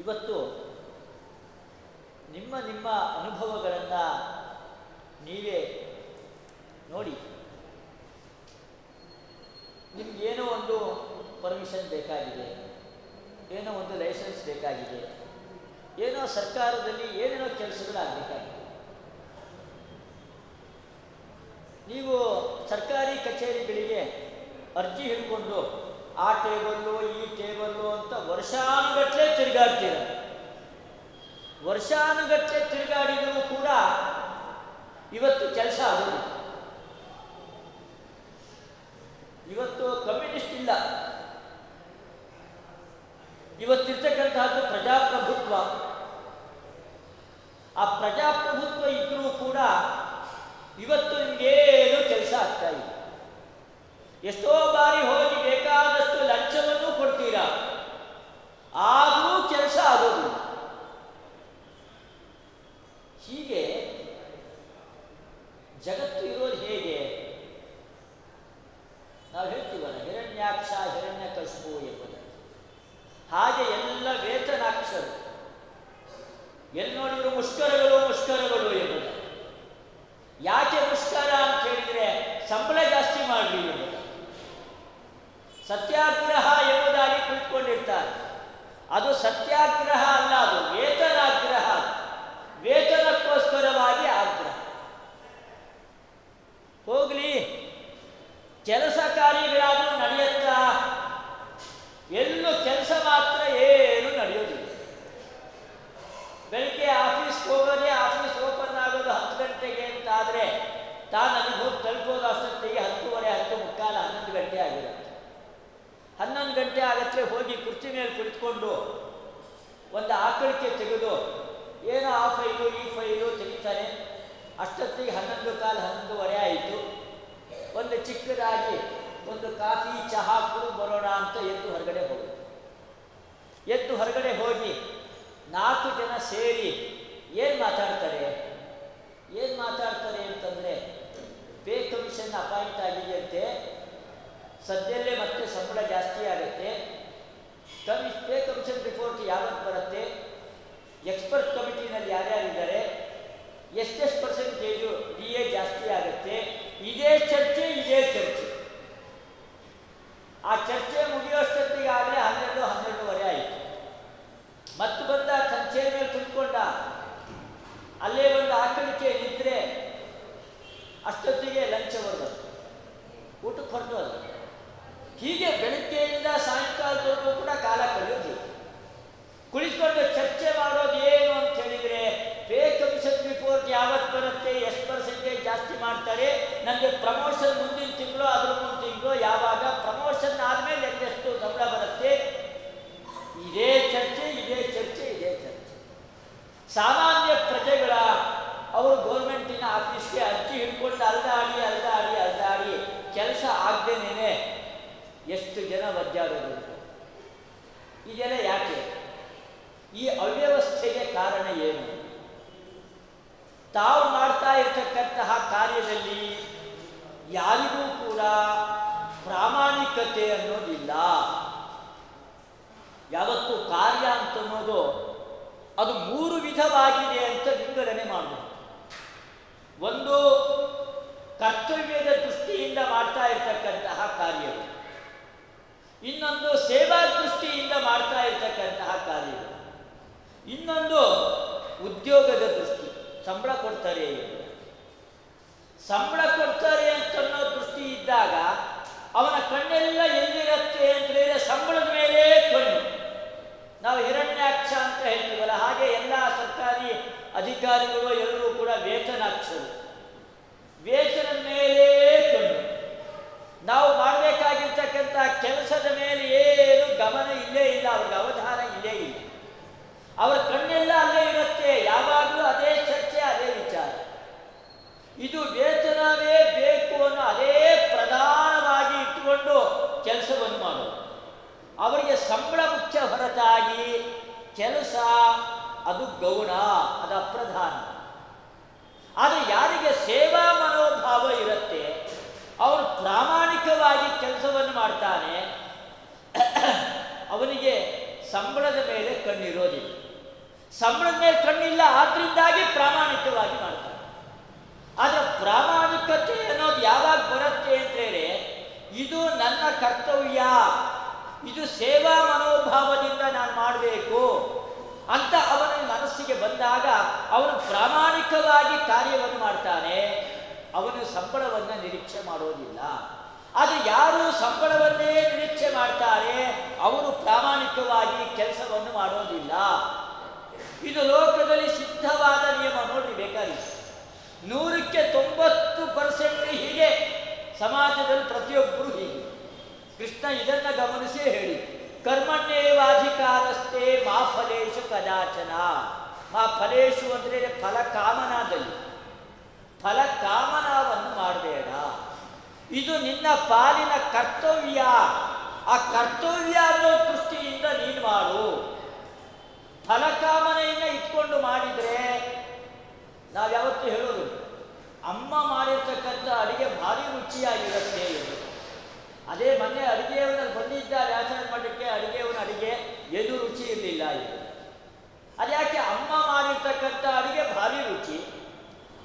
ಇವತ್ತು ನಿಮ್ಮ ನಿಮ್ಮ ಅನುಭವಗಳನ್ನು ನೀವೇ ನೋಡಿ. ನಿಮಗೇನೋ ಒಂದು ಪರ್ಮಿಷನ್ ಬೇಕಾಗಿದೆ, ಏನೋ ಒಂದು ಲೈಸೆನ್ಸ್ ಬೇಕಾಗಿದೆ, ಏನೋ ಸರ್ಕಾರದಲ್ಲಿ ಏನೇನೋ ಕೆಲಸಗಳಾಗಬೇಕಾಗಿದೆ. ನೀವು ಸರ್ಕಾರಿ ಕಚೇರಿಗಳಿಗೆ ಅರ್ಜಿ ಹಿಡ್ಕೊಂಡು ಆ ಟೇಬಲ್ಲು ಈ ಟೇಬಲ್ಲು ಅಂತ ವರ್ಷಾನುಗಟ್ಟಲೆ ತಿರುಗಾಡ್ತೀರ. ವರ್ಷಾನುಗಟ್ಟಲೆ ತಿರುಗಾಡಿದರೂ ಕೂಡ ಇವತ್ತು ಕೆಲಸ ಆಗೋದು. ಇವತ್ತು ಕಮ್ಯುನಿಸ್ಟ್ ಇಲ್ಲ, ಇವತ್ತಿರ್ತಕ್ಕಂತಹದ್ದು ಪ್ರಜಾಪ್ರಭುತ್ವ. ಆ ಪ್ರಜಾಪ್ರಭುತ್ವ ಇದ್ದರೂ ಕೂಡ ಇವತ್ತು ನಿಮಗೇನು ಕೆಲಸ ಆಗ್ತಾ ಇಲ್ಲ. ಎಷ್ಟೋ ಬಾರಿ ಹೋಗಿ ಬೇಕಾದಷ್ಟು ಲಂಚವನ್ನು ಕೊಡ್ತೀರಾ, ಆದರೂ ಕೆಲಸ ಆಗೋದಿಲ್ಲ. ಹೀಗೆ ಜಗತ್ತು ಇರೋದು ಹೇಗೆ? ನಾವು ಹೇಳ್ತೀವಲ್ಲ, ಹಿರಣ್ಯಾಕ್ಷ ಹಿರಣ್ಯಕಶಿಪು ಎಂಬುದು. ಹಾಗೆ ಎಲ್ಲ ವೇತನಾಕ್ಷರು, ಎಲ್ಲಿ ನೋಡಿದ್ರು ಮುಷ್ಕರಗಳು ಎಂಬುದು. ಯಾಕೆ ಮುಷ್ಕರ ಅಂತ ಹೇಳಿದರೆ ಸಂಬಳ ಜಾಸ್ತಿ ಮಾಡಲಿ ಎಂಬುದು. ಸತ್ಯಾಗ್ರಹ ಎಂಬುದಾಗಿ ಕುಳಿತುಕೊಂಡಿರ್ತಾರೆ. ಅದು ಸತ್ಯಾಗ್ರಹ ಅಲ್ಲ, ಅದು ವೇತನಾಗ್ರಹ. ವೇತನಕ್ಕೋಸ್ಕರವಾಗಿ ಆಗ್ರಹ. ಹೋಗ್ಲಿ, ಕೆಲಸ ಕಾರ್ಯಗಳಾದರೂ ನಡೆಯುತ್ತಾ? ಎಲ್ಲೂ ಕೆಲಸ ಮಾತ್ರ ಏನು ನಡೆಯೋದಿಲ್ಲ. ಬೆಳಗ್ಗೆ ಆಫೀಸ್ಗೆ ಹೋಗೋದೇ, ಆಫೀಸ್ ಓಪನ್ ಆಗೋದು 10 ಗಂಟೆಗೆ ಅಂತ ಆದರೆ ತಾನು ಅಲ್ಲಿ ಹೋಗಿ ತಲುಪೋದು ಅಷ್ಟೊತ್ತಿಗೆ 10:30, 10:45, 11 ಗಂಟೆ ಆಗಿರುತ್ತೆ. 11 ಗಂಟೆ ಆಗತ್ತೆ ಹೋಗಿ ಕುರ್ಚಿ ಮೇಲೆ ಕುಳಿತುಕೊಂಡು ಒಂದು ಆಕಳಿಕೆ ತೆಗೆದು ಏನೋ ಆ ಫೈಲು ಈ ಫೈಲು ತೆಗಿತಾನೆ. ಅಷ್ಟೊತ್ತಿಗೆ 11:15, 11:30 ಆಯಿತು. ಒಂದು ಚಿಕ್ಕದಾಗಿ ಒಂದು ಕಾಫಿ ಚಹಾ ಕುಡಿದು ಬರೋಣ ಅಂತ ಎದ್ದು ಹೊರಗಡೆ ಹೋಗೋದು. ಎದ್ದು ಹೊರಗಡೆ ಹೋಗಿ 4 ಜನ ಸೇರಿ ಏನು ಮಾತಾಡ್ತಾರೆ ಅಂತಂದರೆ, ಪೇ ಕಮಿಷನ್ ಅಪಾಯಿಂಟ್ ಆಗಿದೆಯಂತೆ, ಸದ್ಯಲ್ಲೇ ಮತ್ತೆ ಸಂಬಳ ಜಾಸ್ತಿ ಆಗುತ್ತೆ, ಪೇ ಕಮಿಷನ್ ರಿಪೋರ್ಟ್ ಯಾವತ್ತು ಬರುತ್ತೆ, ಎಕ್ಸ್ಪರ್ಟ್ ಕಮಿಟಿನಲ್ಲಿ ಯಾರ್ಯಾರಿದ್ದಾರೆ, ಎಷ್ಟೆಷ್ಟು ಪರ್ಸೆಂಟೇಜು DA ಜಾಸ್ತಿ ಆಗುತ್ತೆ. ಇದೇ ಚರ್ಚೆ. ಆ ಚರ್ಚೆ ಮುಗಿಯೋಷ್ಟೊತ್ತಿಗಾಗಲೇ 12, 12:30 ಆಯಿತು. ಮತ್ತು ಬಂದ ಸಂಚೆ ಮೇಲೆ ಕುತ್ಕೊಂಡ, ಅಲ್ಲೇ ಒಂದು ಆಕಳಿಕೆ ನಿದ್ರೆ. ಅಷ್ಟೊತ್ತಿಗೆ ಲಂಚ್ ಬರೋದು, ಊಟಕ್ಕೆ ಹೊರಟೋದು. ಹೀಗೆ ಬೆಳಗ್ಗೆಯಿಂದ ಸಾಯಂಕಾಲದವರೆಗೂ ಕೂಡ ಕಾಲ ಕಳೆಯೋದು. ಕುಳಿತುಕೊಂಡು ಚರ್ಚೆ ಮಾಡೋದು ಏನು ಅಂತ ಹೇಳಿದರೆ, ಪೇ ಕಮಿಷನ್ ರಿಪೋರ್ಟ್ ಯಾವತ್ತು ಬರುತ್ತೆ, ಎಷ್ಟು ಪರ್ಸೆಂಟೇಜ್ ಜಾಸ್ತಿ ಮಾಡ್ತಾರೆ, ನನಗೆ ಪ್ರಮೋಷನ್ ಮುಂದಿನ ತಿಂಗಳು, ಅದ್ರ ಮುಂದಿನ ತಿಂಗಳು, ಯಾವಾಗ ಪ್ರಮೋಷನ್ ಆದಮೇಲೆ ಎಷ್ಟು ಸಂಬಳ ಬರುತ್ತೆ. ಇದೇ ಚರ್ಚೆ. ಸಾಮಾನ್ಯ ಪ್ರಜೆಗಳ ಅವರು ಗೌರ್ಮೆಂಟಿನ ಆಫೀಸ್ಗೆ ಅರ್ಜಿ ಹಿಡ್ಕೊಂಡು ಅಲ್ದಾಡಿ ಕೆಲಸ ಆಗದೇನೆ ಎಷ್ಟು ಜನ ಒದ್ದಾಡೋದು. ಇದೆಲ್ಲ ಯಾಕೆ? ಈ ಅವ್ಯವಸ್ಥೆಗೆ ಕಾರಣ ಏನು? ತಾವು ಮಾಡ್ತಾ ಇರ್ತಕ್ಕಂತಹ ಕಾರ್ಯದಲ್ಲಿ ಯಾರಿಗೂ ಕೂಡ ಪ್ರಾಮಾಣಿಕತೆ ಅನ್ನೋದಿಲ್ಲ. ಯಾವತ್ತು ಕಾರ್ಯ ಅಂತನ್ನೋದು ಅದು 3 ವಿಧವಾಗಿದೆ ಅಂತ ವಿಂಗಡಣೆ ಮಾಡಬಹುದು. ಒಂದು ಕರ್ತವ್ಯದ ದೃಷ್ಟಿಯಿಂದ ಮಾಡ್ತಾ ಇರ್ತಕ್ಕಂತಹ ಕಾರ್ಯಗಳು, ಇನ್ನೊಂದು ಸೇವಾ ದೃಷ್ಟಿಯಿಂದ ಮಾಡ್ತಾ ಇರ್ತಕ್ಕಂತಹ ಕಾರ್ಯಗಳು, ಇನ್ನೊಂದು ಉದ್ಯೋಗದ ದೃಷ್ಟಿ. ಸಂಬಳ ಕೊಡ್ತಾರೆ ಅಂತನ್ನೋ ದೃಷ್ಟಿ ಇದ್ದಾಗ ಅವನ ಕಣ್ಣೆಲ್ಲ ಎಲ್ಲಿರುತ್ತೆ ಅಂತ ಹೇಳಿದ್ರೆ ಸಂಬಳದ ಮೇಲೆ ಕಣ್ಣು. ನಾವು ಹಿರಣ್ಯಾಕ್ಷ ಅಂತ ಹೇಳ್ತೀವಲ್ಲ, ಹಾಗೆ ಎಲ್ಲ ಸರ್ಕಾರಿ ಅಧಿಕಾರಿಗಳು ಎಲ್ಲರೂ ಕೂಡ ವೇತನಾಕ್ಷರು. ವೇತನದ ಮೇಲೆ ಕಣ್ಣು. ನಾವು ಗಮನ ಇಲ್ಲೇ ಇಲ್ಲ, ಅವ್ರಿಗೆ ಅವಧಾನ ಇಲ್ಲೇ ಇಲ್ಲ. ಅವರ ಕಣ್ಣೆಲ್ಲ ಅಲ್ಲೇ ಇರುತ್ತೆ, ಯಾವಾಗಲೂ ಅದೇ ಚರ್ಚೆ, ಅದೇ ವಿಚಾರ. ಇದು ವೇತನವೇ ಬೇಕು ಅನ್ನೋ ಅದೇ ಪ್ರಧಾನವಾಗಿ ಇಟ್ಟುಕೊಂಡು ಕೆಲಸವನ್ನು ಮಾಡೋದು. ಅವರಿಗೆ ಸಂಬಳ ಮುಖ್ಯ ಹೊರತಾಗಿ ಕೆಲಸ ಅದು ಗೌಣ, ಅದು ಅಪ್ರಧಾನ. ಆದರೆ ಯಾರಿಗೆ ಸೇವಾ ಮನೋಭಾವ ಇರುತ್ತೆ, ಅವನು ಪ್ರಾಮಾಣಿಕವಾಗಿ ಕೆಲಸವನ್ನು ಮಾಡ್ತಾನೆ, ಅವನಿಗೆ ಸಂಬಳದ ಮೇಲೆ ಕಣ್ಣಿರೋದಿಲ್ಲ. ಸಂಬಳದ ಮೇಲೆ ಕಣ್ಣಿಲ್ಲ, ಆದ್ರಿಂದಾಗಿ ಪ್ರಾಮಾಣಿಕವಾಗಿ ಮಾಡ್ತಾನೆ. ಆದರೆ ಪ್ರಾಮಾಣಿಕತೆ ಅನ್ನೋದು ಯಾವಾಗ ಬರುತ್ತೆ ಅಂತೇಳಿ, ಇದು ನನ್ನ ಕರ್ತವ್ಯ, ಇದು ಸೇವಾ ಮನೋಭಾವದಿಂದ ನಾನು ಮಾಡಬೇಕು ಅಂತ ಅವನ ಮನಸ್ಸಿಗೆ ಬಂದಾಗ ಅವನು ಪ್ರಾಮಾಣಿಕವಾಗಿ ಕಾರ್ಯವನ್ನು ಮಾಡ್ತಾನೆ, ಅವನು ಸಂಬಳವನ್ನು ನಿರೀಕ್ಷೆ ಮಾಡೋದಿಲ್ಲ. ಅದು ಯಾರು ಸಂಬಳವನ್ನೇ ನಿರೀಕ್ಷೆ ಮಾಡ್ತಾರೆ, ಅವರು ಪ್ರಾಮಾಣಿಕವಾಗಿ ಕೆಲಸವನ್ನು ಮಾಡೋದಿಲ್ಲ. ಇದು ಲೋಕದಲ್ಲಿ ಸಿದ್ಧವಾದ ನಿಯಮ. ನೋಡ್ರಿ, ಬೇಕಾಗಿ 100ಕ್ಕೆ 90% ಹೀಗೆ ಸಮಾಜದಲ್ಲಿ ಪ್ರತಿಯೊಬ್ಬರು ಹೀಗೆ. ಕೃಷ್ಣ ಇದನ್ನು ಗಮನಿಸಿ ಹೇಳಿ, ಕರ್ಮಣ್ಯೇವಾಧಿಕಾರಸ್ಥೆ ಮಾ ಫಲೇಶು ಕದಾಚನ. ಮಾ ಫಲೇಶು ಅಂದರೆ ಫಲಕಾಮನಾದಲ್ಲಿ, ಫಲಕಾಮನವನ್ನು ಮಾಡಬೇಡ. ಇದು ನಿನ್ನ ಪಾಲಿನ ಕರ್ತವ್ಯ. ಆ ಕರ್ತವ್ಯ ಅನ್ನೋ ದೃಷ್ಟಿಯಿಂದ ನೀನು ಮಾಡು. ಫಲಕಾಮನೆಯನ್ನು ಇಟ್ಕೊಂಡು ಮಾಡಿದರೆ, ನಾವು ಯಾವತ್ತೂ ಹೇಳೋದು, ಅಮ್ಮ ಮಾಡಿರ್ತಕ್ಕಂಥ ಅಡುಗೆ ಭಾರಿ ರುಚಿಯಾಗಿರುತ್ತೆ ಎಂದು. ಅದೇ ಮೊನ್ನೆ ಅಡುಗೆಯವನಲ್ಲಿ ಬಂದಿದ್ದ ವ್ಯಾಸನ ಮಠಕ್ಕೆ, ಅಡುಗೆ ಎದು ರುಚಿ ಇರಲಿಲ್ಲ ಇದು. ಅದ್ಯಾಕೆ? ಅಮ್ಮ ಮಾಡಿರ್ತಕ್ಕಂಥ ಅಡುಗೆ ಭಾರಿ ರುಚಿ,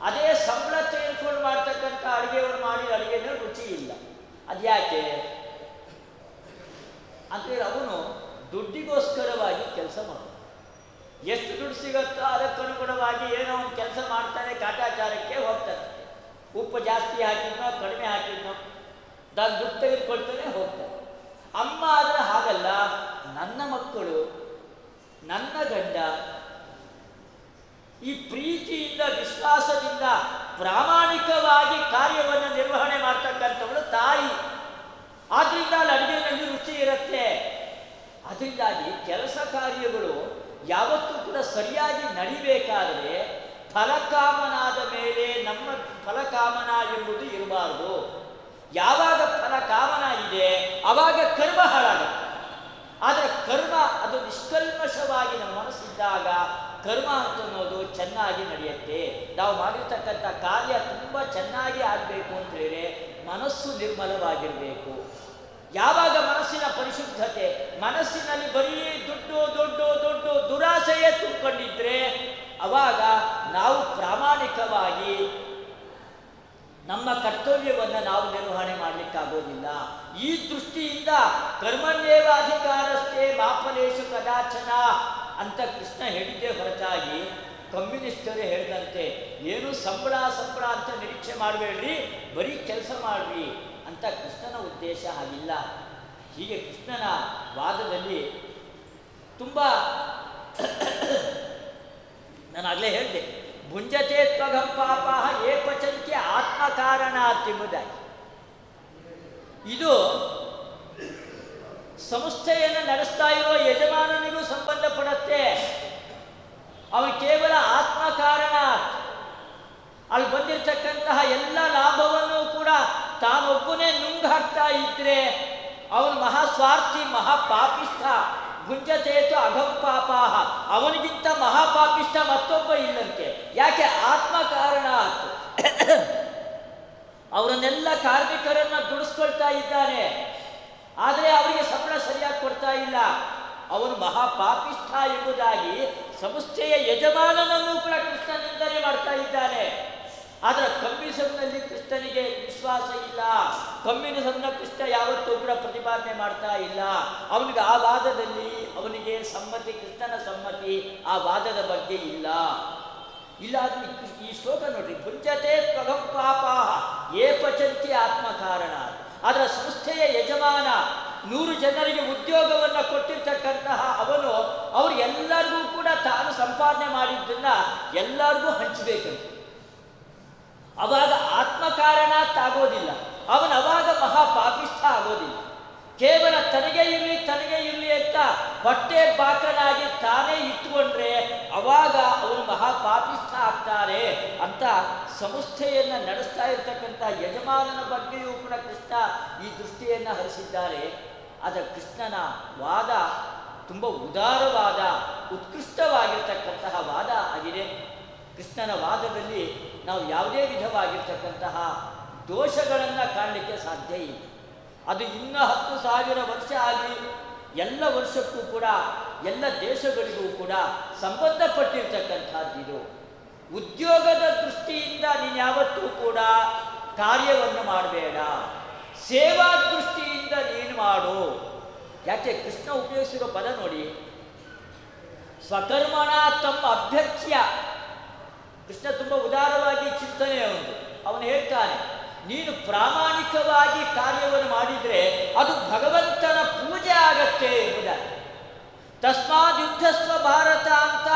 ಅದೇ ಸಂಬಳ ತೆಗೆದುಕೊಂಡು ಮಾಡ್ತಕ್ಕಂಥ ಅಡುಗೆಯವರು ಮಾಡಿದ ಅಡುಗೆನ ರುಚಿ ಇಲ್ಲ. ಅದ್ಯಾಕೆ ಅಂತೇಳಿ ಅವನು ದುಡ್ಡಿಗೋಸ್ಕರವಾಗಿ ಕೆಲಸ ಮಾಡ, ಎಷ್ಟು ದುಡ್ಡು ಸಿಗುತ್ತೋ ಅದಕ್ಕನುಗುಣವಾಗಿ ಏನೋ ಒಂದು ಕೆಲಸ ಮಾಡ್ತಾನೆ, ಕಾಟಾಚಾರಕ್ಕೆ ಹೋಗ್ತಾನೆ. ಉಪ್ಪು ಜಾಸ್ತಿ ಹಾಕಿದ್ನೋ ಕಡಿಮೆ ಹಾಕಿದ್ನೋ ನಾನು ದುಡ್ಡು ತೆಗೆದುಕೊಳ್ತಾನೆ ಹೋಗ್ತಾನೆ. ಅಮ್ಮ ಆದರೆ ಹಾಗಲ್ಲ, ನನ್ನ ಮಕ್ಕಳು, ನನ್ನ ಗಂಡ, ಈ ಪ್ರೀತಿಯಿಂದ ವಿಶ್ವಾಸದಿಂದ ಪ್ರಾಮಾಣಿಕವಾಗಿ ಕಾರ್ಯವನ್ನು ನಿರ್ವಹಣೆ ಮಾಡ್ತಕ್ಕಂಥವಳು ತಾಯಿ. ಆದ್ರಿಂದ ಅಲ್ಲಿ ಅಡುಗೆಯಲ್ಲಿ ರುಚಿ ಇರುತ್ತೆ. ಅದರಿಂದಾಗಿ ಕೆಲಸ ಕಾರ್ಯಗಳು ಯಾವತ್ತೂ ಕೂಡ ಸರಿಯಾಗಿ ನಡಿಬೇಕಾದರೆ ಫಲಕಾಮನಾದ ಮೇಲೆ ನಮ್ಮ ಫಲಕಾಮನ ಎಂಬುದು ಇರಬಾರದು. ಯಾವಾಗ ಫಲಕಾಮನ ಇದೆ ಆವಾಗ ಕರ್ಮ ಹಾಳಾಗುತ್ತೆ. ಆದರೆ ಕರ್ಮ ಅದು ನಿಷ್ಕಲ್ಮಶವಾಗಿ ನಮ್ಮ ಮನಸ್ಸಿದ್ದಾಗ ಕರ್ಮ ಅಂತ ಅನ್ನೋದು ಚೆನ್ನಾಗಿ ನಡೆಯುತ್ತೆ. ನಾವು ಮಾಡಿರ್ತಕ್ಕಂಥ ಕಾರ್ಯ ತುಂಬ ಚೆನ್ನಾಗಿ ಆಗಬೇಕು ಅಂತ ಹೇಳಿ ಮನಸ್ಸು ನಿರ್ಮಲವಾಗಿರಬೇಕು. ಯಾವಾಗ ಮನಸ್ಸಿನ ಪರಿಶುದ್ಧತೆ, ಮನಸ್ಸಿನಲ್ಲಿ ಬರೀ ದೊಡ್ಡ ದುರಾಸೆಯೇ ತುಂಬಿಕೊಂಡಿದ್ರೆ ಅವಾಗ ನಾವು ಪ್ರಾಮಾಣಿಕವಾಗಿ ನಮ್ಮ ಕರ್ತವ್ಯವನ್ನು ನಾವು ನಿರ್ವಹಣೆ ಮಾಡಲಿಕ್ಕಾಗೋದಿಲ್ಲ. ಈ ದೃಷ್ಟಿಯಿಂದ ಕರ್ಮಣ್ಯೇವಾಧಿಕಾರಸ್ಥೆ ಮಾ ಫಲೇಶು ಕದಾಚನ ಅಂತ ಕೃಷ್ಣ ಹೇಳಿದ್ದೇ ಹೊರತಾಗಿ ಕಮ್ಯುನಿಸ್ಟರೇ ಹೇಳಿದಂತೆ ಏನು ಸಂಬಳ ಅಂತ ನಿರೀಕ್ಷೆ ಮಾಡಬೇಡ್ರಿ, ಬರೀ ಕೆಲಸ ಮಾಡ್ರಿ ಅಂತ ಕೃಷ್ಣನ ಉದ್ದೇಶ ಆಗಿಲ್ಲ. ಹೀಗೆ ಕೃಷ್ಣನ ವಾದದಲ್ಲಿ ತುಂಬ ನಾನು ಆಗಲೇ ಹೇಳಿದೆ, ಭುಂಜತೆ ತ್ವಗಂ ಪಾಪ ಏ ಪಚಂತ್ಯ ಆತ್ಮಕಾರಣ ಎಂಬುದಾಗಿ. ಇದು ಸಂಸ್ಥೆಯನ್ನು ನಡೆಸ್ತಾ ಇರೋ ಯಜಮಾನನಿಗೂ ಸಂಬಂಧಪಡುತ್ತೆ. ಅವನು ಕೇವಲ ಆತ್ಮಕಾರಣ. ಅಲ್ಲಿ ಬಂದಿರತಕ್ಕಂತಹ ಎಲ್ಲ ಲಾಭವನ್ನು ಕೂಡ ತಾನೊಬ್ಬನೇ ನುಂಗಾಕ್ತಾ ಇದ್ರೆ ಅವನು ಮಹಾಸ್ವಾರ್ಥಿ, ಮಹಾಪಾಪಿಷ್ಠ. ಭುಂಜತೇತು ಅಘಂ ಪಾಪಾಹ, ಅವನಿಗಿಂತ ಮಹಾಪಾಪಿಷ್ಠ ಮತ್ತೊಬ್ಬ ಇಲ್ಲಂತೆ. ಯಾಕೆ? ಆತ್ಮಕಾರಣ. ಅವರನ್ನೆಲ್ಲ ಕಾರ್ಮಿಕರನ್ನ ದುಡಿಸ್ಕೊಳ್ತಾ ಇದ್ದಾನೆ, ಆದರೆ ಅವರಿಗೆ ಸಂಬಳ ಸರಿಯಾಗಿ ಕೊಡ್ತಾ ಇಲ್ಲ. ಅವನು ಮಹಾಪಾಪಿಷ್ಠ ಎಂಬುದಾಗಿ ಸಂಸ್ಥೆಯ ಯಜಮಾನನನ್ನು ಕೂಡ ಕೃಷ್ಣ ನಿಂದನೆ ಮಾಡ್ತಾ ಇದ್ದಾನೆ. ಆದರೆ ಕಮ್ಯುನಿಸಂನಲ್ಲಿ ಕೃಷ್ಣನಿಗೆ ವಿಶ್ವಾಸ ಇಲ್ಲ. ಕಮ್ಯುನಿಸಂನ ಕೃಷ್ಣ ಯಾವತ್ತೂ ಕೂಡ ಪ್ರತಿಪಾದನೆ ಮಾಡ್ತಾ ಇಲ್ಲ. ಅವನಿಗೆ ಆ ವಾದದಲ್ಲಿ ಅವನಿಗೆ ಸಮ್ಮತಿ, ಕೃಷ್ಣನ ಸಮ್ಮತಿ ಆ ವಾದದ ಬಗ್ಗೆ ಇಲ್ಲ. ಈ ಶ್ಲೋಕ ನೋಡ್ರಿ, ಭುಂಜತೆ ತ್ವಗಂ ಪಾಪಾಹ ಏ ಪಚಂತಿ ಆತ್ಮಕಾರಣ. ಅದರ ಸಂಸ್ಥೆಯ ಯಜಮಾನ 100 ಜನರಿಗೆ ಉದ್ಯೋಗವನ್ನು ಕೊಟ್ಟಿರ್ತಕ್ಕಂತಹ ಅವನು ಅವ್ರಿಗೆಲ್ಲರಿಗೂ ಕೂಡ ತಾನು ಸಂಪಾದನೆ ಮಾಡಿದ್ದನ್ನ ಎಲ್ಲರಿಗೂ ಹಂಚಬೇಕಂತ. ಅವಾಗ ಆತ್ಮಕಾರಣ ಆಗೋದಿಲ್ಲ, ಅವನು ಅವಾಗ ಮಹಾಪಾಪಿಷ್ಠ ಆಗೋದಿಲ್ಲ. ಕೇವಲ ತನಗೆ ಇರಲಿ ಹೊಟ್ಟೆ ಬಾಕನಾಗಿ ತಾನೇ ಇಟ್ಟುಕೊಂಡ್ರೆ ಅವಾಗ ಅವರು ಮಹಾಪಾಪಿಷ್ಠ ಆಗ್ತಾರೆ ಅಂತ ಸಂಸ್ಥೆಯನ್ನು ನಡೆಸ್ತಾ ಇರ್ತಕ್ಕಂಥ ಯಜಮಾನನ ಬಗ್ಗೆಯೂ ಕೂಡ ಕೃಷ್ಣ ಈ ದೃಷ್ಟಿಯನ್ನು ಹರಿಸಿದ್ದಾರೆ. ಆದರೆ ಕೃಷ್ಣನ ವಾದ ತುಂಬ ಉದಾರವಾದ ಉತ್ಕೃಷ್ಟವಾಗಿರ್ತಕ್ಕಂತಹ ವಾದ ಆಗಿದೆ. ಕೃಷ್ಣನ ವಾದದಲ್ಲಿ ನಾವು ಯಾವುದೇ ವಿಧವಾಗಿರ್ತಕ್ಕಂತಹ ದೋಷಗಳನ್ನು ಕಾಣಲಿಕ್ಕೆ ಸಾಧ್ಯ ಇಲ್ಲ. ಅದು ಇನ್ನೂ 10,000 ವರ್ಷ ಆಗಲಿ ಎಲ್ಲ ವರ್ಷಕ್ಕೂ ಕೂಡ ಎಲ್ಲ ದೇಶಗಳಿಗೂ ಕೂಡ ಸಂಬಂಧಪಟ್ಟಿರ್ತಕ್ಕಂಥದ್ದಿದು. ಉದ್ಯೋಗದ ದೃಷ್ಟಿಯಿಂದ ನೀನು ಯಾವತ್ತೂ ಕೂಡ ಕಾರ್ಯವನ್ನು ಮಾಡಬೇಡ, ಸೇವಾ ದೃಷ್ಟಿಯಿಂದ ನೀನು ಮಾಡು. ಯಾಕೆ ಕೃಷ್ಣ ಉಪಯೋಗಿಸಿರೋ ಪದ ನೋಡಿ, ಸ್ವಕರ್ಮಣ ತಮ್ಮ ಅಭ್ಯರ್ಥ್ಯ. ಕೃಷ್ಣ ತುಂಬ ಉದಾರವಾಗಿ ಚಿಂತನೆ ಅವನು ಹೇಳ್ತಾನೆ, ನೀನು ಪ್ರಾಮಾಣಿಕವಾಗಿ ಕಾರ್ಯವನ್ನು ಮಾಡಿದರೆ ಅದು ಭಗವಂತನ ಪೂಜೆ ಆಗತ್ತೆ ಎಂಬುದಾಗಿ. ತಸ್ಮಾತ್ ಯುದ್ಧಸ್ವ ಭಾರತ ಅಂತ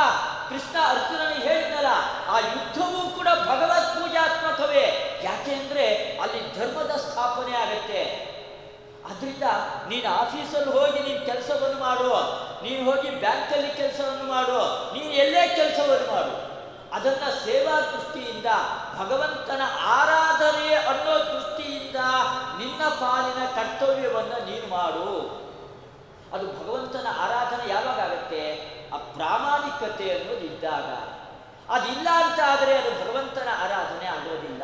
ಕೃಷ್ಣ ಅರ್ಜುನನಿಗೆ ಹೇಳಿದ್ನಲ್ಲ, ಆ ಯುದ್ಧವೂ ಕೂಡ ಭಗವತ್ ಪೂಜಾತ್ಮಕವೇ. ಯಾಕೆಂದ್ರೆ ಅಲ್ಲಿ ಧರ್ಮದ ಸ್ಥಾಪನೆ ಆಗತ್ತೆ. ಅದರಿಂದ ನೀನು ಆಫೀಸಲ್ಲಿ ಹೋಗಿ ನೀನು ಕೆಲಸವನ್ನು ಮಾಡುವ, ನೀನು ಹೋಗಿ ಬ್ಯಾಂಕಲ್ಲಿ ಕೆಲಸವನ್ನು ಮಾಡುವ, ನೀನು ಎಲ್ಲೇ ಕೆಲಸವನ್ನು ಮಾಡು, ಅದನ್ನು ಸೇವಾ ದೃಷ್ಟಿಯಿಂದ ಭಗವಂತನ ಆರಾಧನೆ ಅನ್ನೋ ದೃಷ್ಟಿಯಿಂದ ನಿನ್ನ ಪಾಲಿನ ಕರ್ತವ್ಯವನ್ನು ನೀನು ಮಾಡು. ಅದು ಭಗವಂತನ ಆರಾಧನೆ ಯಾವಾಗ ಆಗುತ್ತೆ? ಆ ಪ್ರಾಮಾಣಿಕತೆ ಅನ್ನೋದು ಇದ್ದಾಗ. ಅದಿಲ್ಲ ಅಂತ ಆದರೆ ಅದು ಭಗವಂತನ ಆರಾಧನೆ ಆಗೋದಿಲ್ಲ.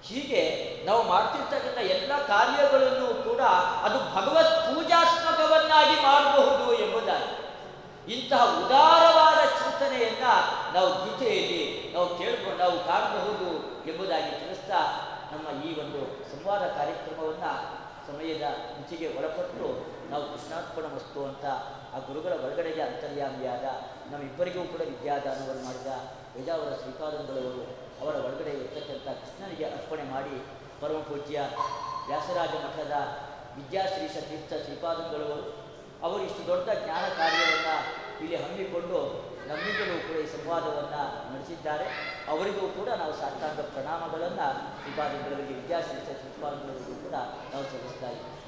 ಹೀಗೆ ನಾವು ಮಾಡ್ತಿರ್ತಕ್ಕಂಥ ಎಲ್ಲ ಕಾರ್ಯಗಳನ್ನು ಕೂಡ ಅದು ಭಗವತ್ ಪೂಜಾತ್ಮಕವನ್ನಾಗಿ ಮಾಡಬಹುದು ಎಂಬುದಾಗಿ ಇಂತಹ ಉದಾರವಾದ ಚಿಂತನೆಯನ್ನ ನಾವು ಗೀತೆಯಲ್ಲಿ ನಾವು ಕಾಣಬಹುದು ಎಂಬುದಾಗಿ ತಿಳಿಸ್ತಾ ನಮ್ಮ ಈ ಒಂದು ಸಂವಾದ ಕಾರ್ಯಕ್ರಮವನ್ನು ಸಮಯದ ಮಿತಿಗೆ ಒಳಪಟ್ಟು ನಾವು ಕೃಷ್ಣಾರ್ಪಣ ವಸ್ತು ಅಂತ ಆ ಗುರುಗಳ ಒಳಗಡೆಗೆ ಅಂತರ್ಯಾಮಿಯಾದ ನಮ್ಮಿಬ್ಬರಿಗೂ ಕೂಡ ವಿದ್ಯಾದಾನವನ್ನು ಮಾಡಿದ ವೇದಾವರ ಶ್ರೀಪಾದಂಗಳವರು ಅವರ ಒಳಗಡೆ ಇರ್ತಕ್ಕಂಥ ಕೃಷ್ಣನಿಗೆ ಅರ್ಪಣೆ ಮಾಡಿ ಪರಮ ಪೂಜ್ಯ ವ್ಯಾಸರಾಜ ಮಠದ ವಿದ್ಯಾಶ್ರೀಷ ತೀರ್ಥ ಶ್ರೀಪಾದಂಗಳವರು ಅವರು ಇಷ್ಟು ದೊಡ್ಡ ಜ್ಞಾನ ಕಾರ್ಯವನ್ನು ಇಲ್ಲಿ ಹಮ್ಮಿಕೊಂಡು ನಮ್ಮಿಂದಲೂ ಕೂಡ ಈ ಸಂವಾದವನ್ನು ನಡೆಸಿದ್ದಾರೆ. ಅವರಿಗೂ ಕೂಡ ನಾವು ಸಾಷ್ಟಾಂಗ ಪ್ರಣಾಮಗಳನ್ನು ಶ್ರೀಪಾದಂಗಳವರಿಗೆ ವಿದ್ಯಾಶ್ರೀಷ ಶ್ರೀಪಾದಂಗಳವರಿಗೂ ಕೂಡ ನಾವು ಸಲ್ಲಿಸ್ತಾ ಇದ್ದೀವಿ.